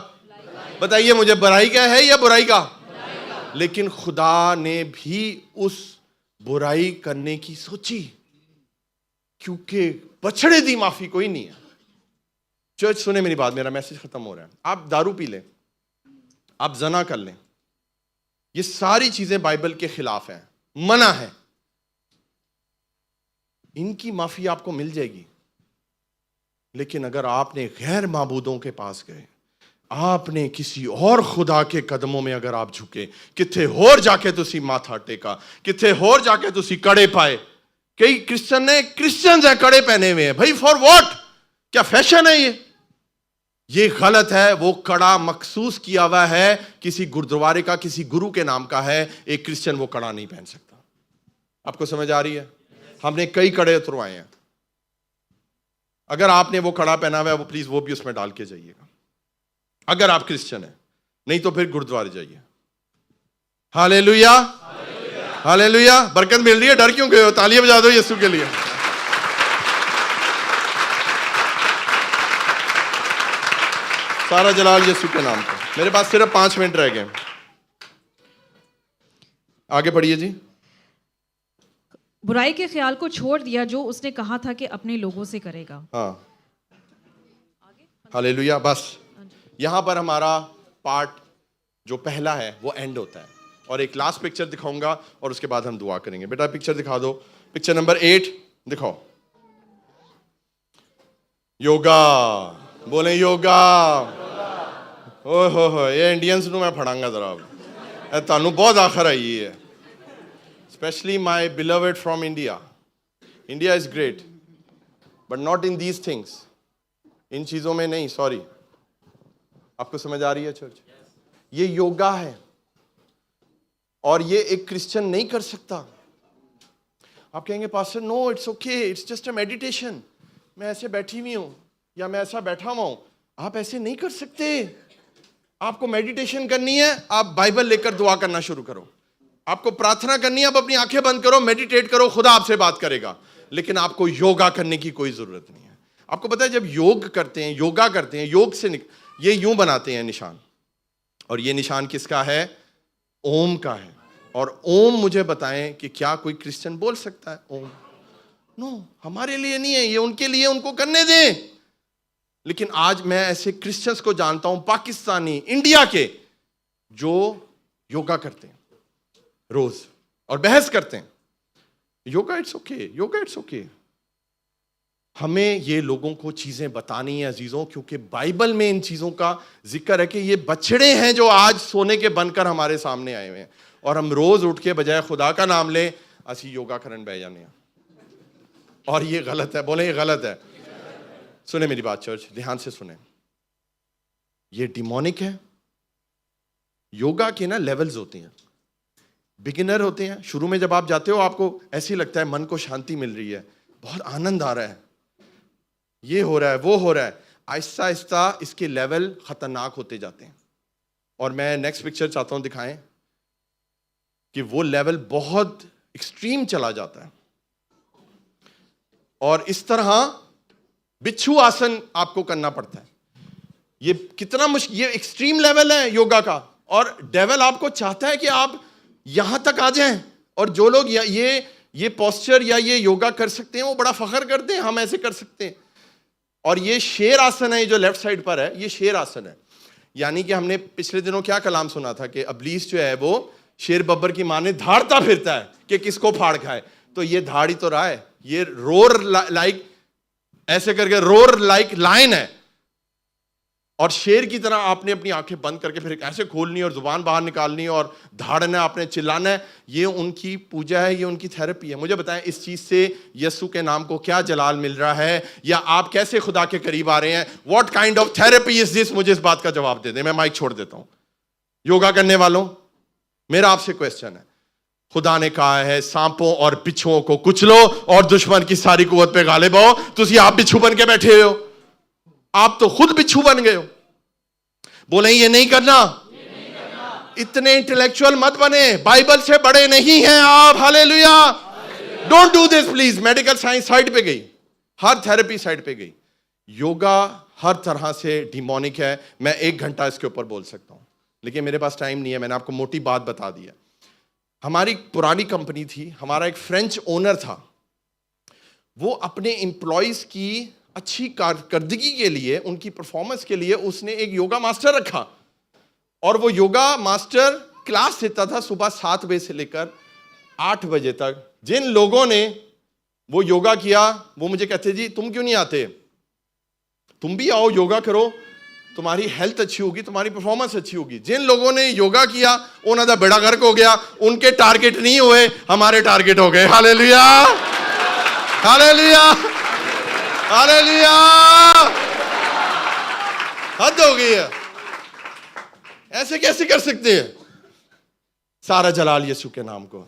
बताइए मुझे, भलाई का है या बुराई का? लेकिन खुदा ने भी उस बुराई करने की सोची, क्योंकि बछड़े दी माफी कोई नहीं है। चर्च सुने मेरी बात, मेरा मैसेज खत्म हो रहा है। आप दारू पी लें, आप जना कर लें, ये सारी चीजें बाइबल के खिलाफ हैं, मना है। इनकी माफी आपको मिल जाएगी। लेकिन अगर आपने गैर माबूदों के पास गए, आपने किसी और खुदा के कदमों में अगर आप झुके, किथे होर जाके तुसी माथा टेका, किथे होर जाके तुसी कड़े पाए। कई क्रिश्चियंस है कड़े पहने हुए हैं। भाई फॉर व्हाट? क्या फैशन है ये गलत है। वो कड़ा मखसूस किया हुआ है किसी गुरुद्वारे का, किसी गुरु के नाम का है। एक क्रिश्चियन वो कड़ा नहीं पहन सकता। आपको समझ आ रही है? हमने कई कड़े उतरवाए हैं। अगर आपने वो कड़ा पहना हुआ है, वो प्लीज वो भी उसमें डाल के जाइएगा, अगर आप क्रिश्चियन हैं। नहीं तो फिर गुरुद्वारे जाइए। Hallelujah, hallelujah. बरकत मिल रही है, डर क्यों गए हो? तालियां बजा दो यीशु के लिए। सारा जलाल यीशु के नाम पे। मेरे पास सिर्फ 5 मिनट रह गए। आगे पढ़िए जी। बुराई के ख्याल को छोड़ दिया जो उसने कहा था कि अपने लोगों से करेगा। हाँ, हालेलुया। बस यहाँ पर हमारा पार्ट जो पहला है वो एंड होता है, और एक लास्ट पिक्चर दिखाऊंगा और उसके बाद हम दुआ करेंगे। बेटा पिक्चर दिखा दो, पिक्चर नंबर 8 दिखाओ। योगा, बोले योगा। ओह हो, ये इंडियंस ਨੂੰ मैं फड़ांगा जरा, ਇਹ ਤੁਹਾਨੂੰ बहुत आखर आई है, especially my beloved from India. India is great, but not in these things. इन चीजों में नहीं, सॉरी। आपको समझ आ रही है चर्च? ये योगा है और ये एक क्रिश्चियन नहीं कर सकता। आप कहेंगे pastor no it's okay, it's just a meditation, मैं ऐसे बैठी हुई हूं या मैं ऐसा बैठा हुआ हूं। आप ऐसे नहीं कर सकते। आपको मेडिटेशन करनी है, आप बाइबल लेकर दुआ करना शुरू करो। आपको प्रार्थना करनी है, आप अपनी आंखें बंद करो, मेडिटेट करो, खुदा आपसे बात करेगा। लेकिन आपको योगा करने की कोई जरूरत नहीं है। आपको पता है जब योग करते हैं, योगा करते हैं, योग से ये यूं बनाते हैं निशान, और ये निशान किसका है? ओम का है। और ओम मुझे बताएं कि क्या कोई क्रिश्चियन बोल सकता है ओम? नो, हमारे लिए नहीं है ये, उनके लिए, उनको करने दें। लेकिन आज मैं ऐसे क्रिश्चियंस को जानता हूं, पाकिस्तानी, इंडिया के, जो योगा करते हैं रोज और बहस करते हैं yoga it's okay, yoga it's okay. हमें ये लोगों को चीजें बतानी है अजीजों, क्योंकि बाइबल में इन चीजों का जिक्र है कि ये बछड़े हैं जो आज सोने के बनकर हमारे सामने आए हुए हैं, और हम रोज उठ के बजाय खुदा का नाम लें असी योगा करन बह जाने हैं। और ये गलत है, बोले ये गलत है। सुने मेरी बात चर्च, ध्यान से सुने, ये डिमोनिक है। योगा के ना लेवल्स होते हैं, बिगिनर होते हैं। शुरू में जब आप जाते हो आपको ऐसे ही लगता है मन को शांति मिल रही है, बहुत आनंद आ रहा है, ये हो रहा है, वो हो रहा है। आहिस्ता आहिस्ता इसके लेवल खतरनाक होते जाते हैं, और मैं नेक्स्ट पिक्चर चाहता हूं दिखाएं कि वो लेवल बहुत एक्सट्रीम चला जाता है। और इस तरह बिच्छू आसन आपको करना पड़ता है। ये कितना मुश्किल, ये एक्सट्रीम लेवल है योगा का, और डेविल आपको चाहता है कि आप यहां तक आ जाएं। और जो लोग ये पोस्चर या ये योगा कर सकते हैं वो बड़ा फख्र करते हैं, हम ऐसे कर सकते हैं। और ये शेर आसन है, जो लेफ्ट साइड पर है, ये शेर आसन है। यानी कि हमने पिछले दिनों क्या कलाम सुना था कि इब्लीस जो है वो शेर बब्बर की माने धाड़ता फिरता है कि किसको फाड़ खाए। तो ये धाड़ ही तो रहा है, ये रोर लाइक, ऐसे करके रोर लाइक लाइन है। और शेर की तरह आपने अपनी आंखें बंद करके फिर ऐसे खोलनी और जुबान बाहर निकालनी और धाड़ना, आपने चिल्लाना है। ये उनकी पूजा है, ये उनकी थेरेपी है। मुझे बताएं इस चीज से यीशु के नाम को क्या जलाल मिल रहा है, या आप कैसे खुदा के करीब आ रहे हैं? What kind of therapy is this? मुझे इस बात का जवाब दे दें। मैं माइक छोड़ देता हूं। योगा करने वालों, मेरा आपसे क्वेश्चन है, खुदा ने कहा है सांपों और बिच्छुओं को कुचलो और दुश्मन की सारी कुव्वत पे गालिब हो। तुसी आप बिच्छू बन के बैठे हो, आप तो खुद बिच्छू बन गए हो। बोले ये नहीं करना, इतने इंटेलेक्चुअल मत बने, बाइबल से बड़े नहीं हैं आप। Hallelujah, don't do this please. Medical science side पे गई, हर थेरेपी साइड पे गई। योगा हर तरह से डिमोनिक है। मैं 1 घंटा इसके ऊपर बोल सकता हूं, लेकिन मेरे पास टाइम नहीं है। मैंने आपको मोटी बात बता दी है। हमारी पुरानी कंपनी थी, हमारा एक फ्रेंच ओनर था, वो अपने एम्प्लॉयज की अच्छी कारकर्दगी के लिए, उनकी परफॉर्मेंस के लिए उसने एक योगा मास्टर रखा। और वो योगा मास्टर क्लास देता था सुबह 7 बजे से लेकर 8 बजे तक। जिन लोगों ने वो योगा किया वो मुझे कहते जी तुम क्यों नहीं आते, तुम भी आओ, योगा करो, तुम्हारी हेल्थ अच्छी होगी, तुम्हारी परफॉर्मेंस अच्छी होगी। जिन लोगों ने योगा किया उन्होंने तो बेड़ा गर्क हो गया, उनके टारगेट नहीं हुए, हमारे टारगेट हो गए। Hallelujah, hallelujah, hallelujah. हद हो गई है, ऐसे कैसे कर सकते हैं? सारा जलाल यीशु के नाम को।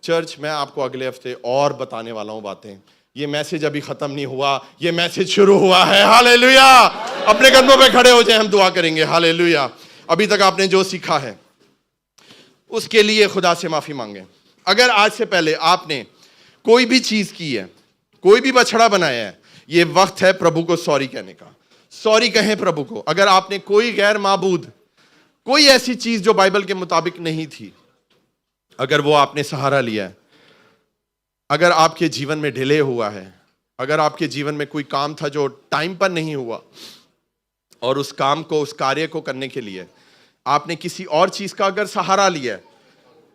चर्च, मैं आपको अगले हफ्ते और बताने वाला हूं बातें। ये मैसेज अभी खत्म नहीं हुआ, ये मैसेज शुरू हुआ है। हालेलुया। अपने कदमों पे खड़े हो जाए, हम दुआ करेंगे। हालेलुया। अभी तक आपने जो सीखा है उसके लिए खुदा से माफी मांगे। अगर आज से पहले आपने कोई भी चीज की है, कोई भी बछड़ा बनाया है, ये वक्त है प्रभु को सॉरी कहने का। सॉरी कहें प्रभु को। अगर आपने कोई गैर माबूद, कोई ऐसी चीज जो बाइबल के मुताबिक नहीं थी, अगर वो आपने सहारा लिया है, अगर आपके जीवन में डिले हुआ है, अगर आपके जीवन में कोई काम था जो टाइम पर नहीं हुआ, और उस काम को, उस कार्य को करने के लिए आपने किसी और चीज का अगर सहारा लिया है,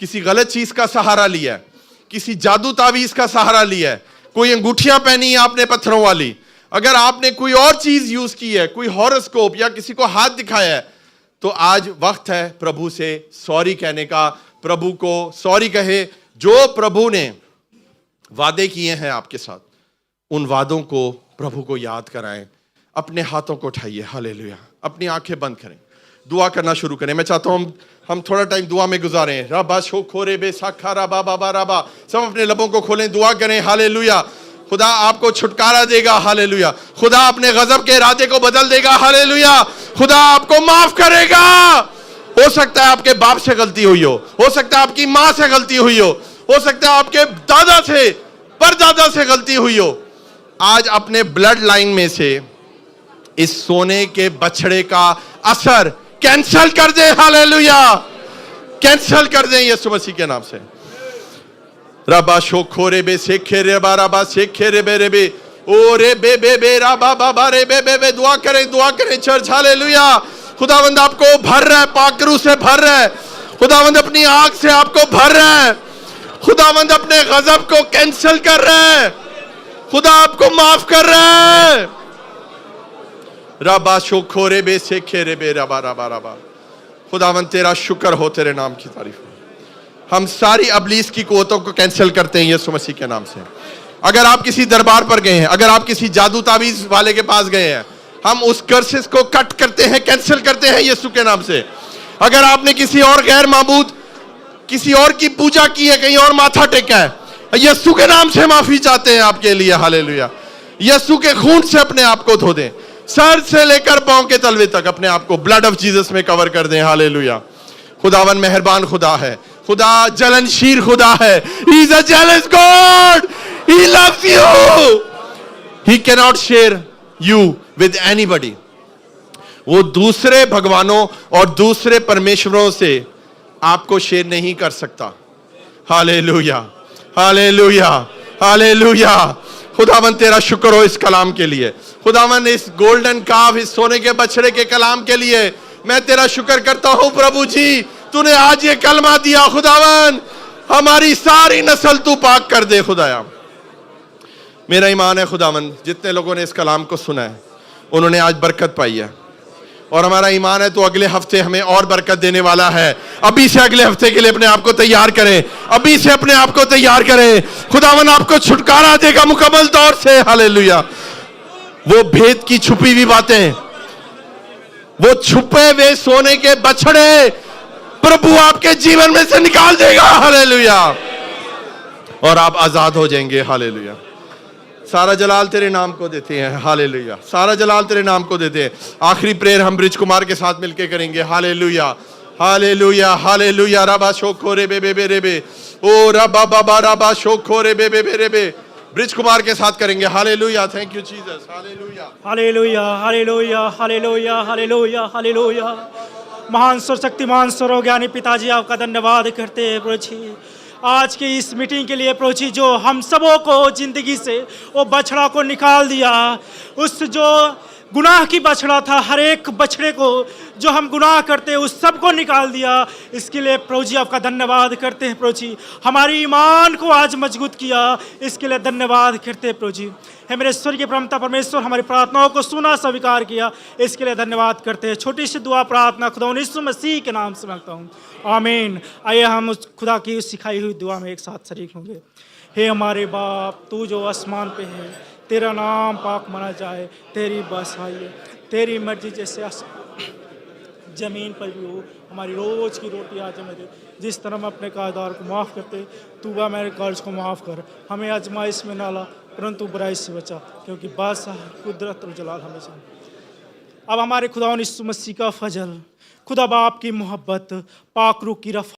किसी गलत चीज का सहारा लिया है, किसी जादू तावीज का सहारा लिया है, कोई अंगूठियां पहनी है आपने पत्थरों वाली, अगर आपने कोई और चीज यूज की है, कोई हॉरोस्कोप या किसी को हाथ दिखाया है, तो आज वक्त है प्रभु से सॉरी कहने का। प्रभु को सॉरी कहे। जो प्रभु ने वादे किए हैं आपके साथ, उन वादों को प्रभु को याद कराएं। अपने हाथों को उठाइए, हालेलुया। अपनी आंखें बंद करें, दुआ करना शुरू करें। मैं चाहता हूं हम थोड़ा टाइम दुआ में गुजारें। रबा शो खोरे बे साखा रबा बाबा रबा, सब अपने लबों को खोलें, दुआ करें। हालेलुया। खुदा आपको छुटकारा देगा, हालेलुया। खुदा अपने गजब के इरादे को बदल देगा, हालेलुया। खुदा आपको माफ करेगा। हो सकता है आपके बाप से गलती हुई हो सकता है आपकी माँ से गलती हुई हो सकता है आपके दादा से, परदादा से गलती हुई हो। आज अपने ब्लड लाइन में से इस सोने के बछड़े का असर कैंसल कर दे, हालेलुया। कैंसल कर दें यीशु मसीह के नाम से। रबा शोखो रे बे सेखे रे बा रबा सेखे रे बे रे बे ओ रे बे बे बे रबा बाबा रे बे बे बे। दुआ करें चर्च, हालेलुया। खुदावंद आपको भर रहा है, पाकरू से भर रहा है। खुदावंद अपनी आग से आपको भर रहा है। खुदावंद अपने गजब को कैंसिल कर रहा है। खुदा आपको माफ कर रहा है। रबा शोखो रे बे सेखे रे बे रबा रबा रबा। खुदावंद तेरा शुक्र हो, तेरे नाम की तारीफ हो। हम सारी अबलीस की कुव्वतों को कैंसिल करते हैं यीशु मसीह के नाम से। अगर आप किसी दरबार पर गए हैं, अगर आप किसी जादू तावीज वाले के पास गए हैं, हम उस कर्सेस को कट करते हैं, कैंसिल करते हैं यीशु के नाम से। अगर आपने किसी और गैर माबूद, किसी और की पूजा की है, कहीं और माथा टेका है, यीशु के नाम से माफी चाहते हैं आपके लिए, हालेलुया। यीशु के खून से अपने आप को धो दें, सर से लेकर पांव के तलवे तक अपने आप को ब्लड ऑफ जीसस में कवर कर दें, हालेलुया। खुदावन मेहरबान खुदा है, खुदा जलनशील खुदा है। He is a jealous God. He loves you. He cannot share you with anybody. वो दूसरे भगवानों और दूसरे परमेश्वरों से आपको शेयर नहीं कर सकता। Hallelujah, hallelujah, hallelujah. खुदावन तेरा शुक्र हो इस कलाम के लिए। खुदावन इस गोल्डन काफ, इस सोने के बछड़े के कलाम के लिए मैं तेरा शुक्र करता हूं प्रभु जी। तूने आज ये कलमा दिया खुदावन, हमारी सारी नस्ल तू पाक कर दे खुदाया। मेरा ईमान है खुदावन, जितने लोगों ने इस कलाम को सुना है उन्होंने आज बरकत पाई है, और हमारा ईमान है तो अगले हफ्ते हमें और बरकत देने वाला है। अभी से अगले हफ्ते के लिए अपने आप को तैयार करें, अभी से अपने आप को तैयार करें। खुदावन आपको छुटकारा देगा मुकम्मल तौर से, हालेलुया। वो भेद की छुपी हुई बातें, वो छुपे हुए सोने के बछड़े प्रभु आपके जीवन में से निकाल देगा, हालेलुया, और आप आजाद हो जाएंगे, हालेलुया। सारा जलाल तेरे नाम को देते हैं, हालेलुया। सारा जलाल तेरे नाम को देते हैं। आखिरी प्रेयर हम ब्रिज कुमार के साथ मिलकर करेंगे, हालेलुया, हालेलुया, हालेलुया। रबा शोखो रे बे बे बे रे बे ओ रबा बाबा रबा शोखो रे बे बे बे रे बे। ब्रिज कुमार के साथ करेंगे, hallelujah. Thank you Jesus, hallelujah, hallelujah, hallelujah, hallelujah, hallelujah, hallelujah. महान सर्वशक्तिमान सर्वज्ञानी पिताजी आपका धन्यवाद करते हैं प्रभु जी, आज की इस मीटिंग के लिए प्रभु जी, जो हम सबों को जिंदगी से वो बछड़ा को निकाल दिया। उस जो गुनाह की बछड़ा था, हर एक बछड़े को जो हम गुनाह करते उस सब को निकाल दिया। इसके लिए प्रभु जी आपका धन्यवाद करते हैं प्रभु जी। हमारी ईमान को आज मजबूत किया, इसके लिए धन्यवाद करते हैं प्रभु जी। हे मेरे स्वर्गीय परमपिता परमेश्वर, हमारी प्रार्थनाओं को सुना स्वीकार किया, इसके लिए धन्यवाद करते हैं। छोटी सी दुआ प्रार्थना खुदा यीशु मसीह के नाम से मांगता हूँ, आमीन। आइए हम उस खुदा की उस सिखाई हुई दुआ में एक साथ शरीक होंगे। हे हमारे बाप, तू जो आसमान पे है, तेरा नाम पाक माना जाए, तेरी बस आइए, तेरी मर्जी जैसे ज़मीन पर भी हो। हमारी रोज़ की रोटी आज हमें दे, जिस तरह हम अपने कर्जदार को माफ़ करते, तू वह मेरे कर्ज को माफ़ कर। हमें आजमाइश में ना ला, परंतु बुराई से बचा, क्योंकि बादशाह, कुदरत और जलाल हमेशा। अब हमारे खुदा यीशु मसीह का फजल, खुदा बाप की मोहब्बत, पाक रूह की रफ़ा,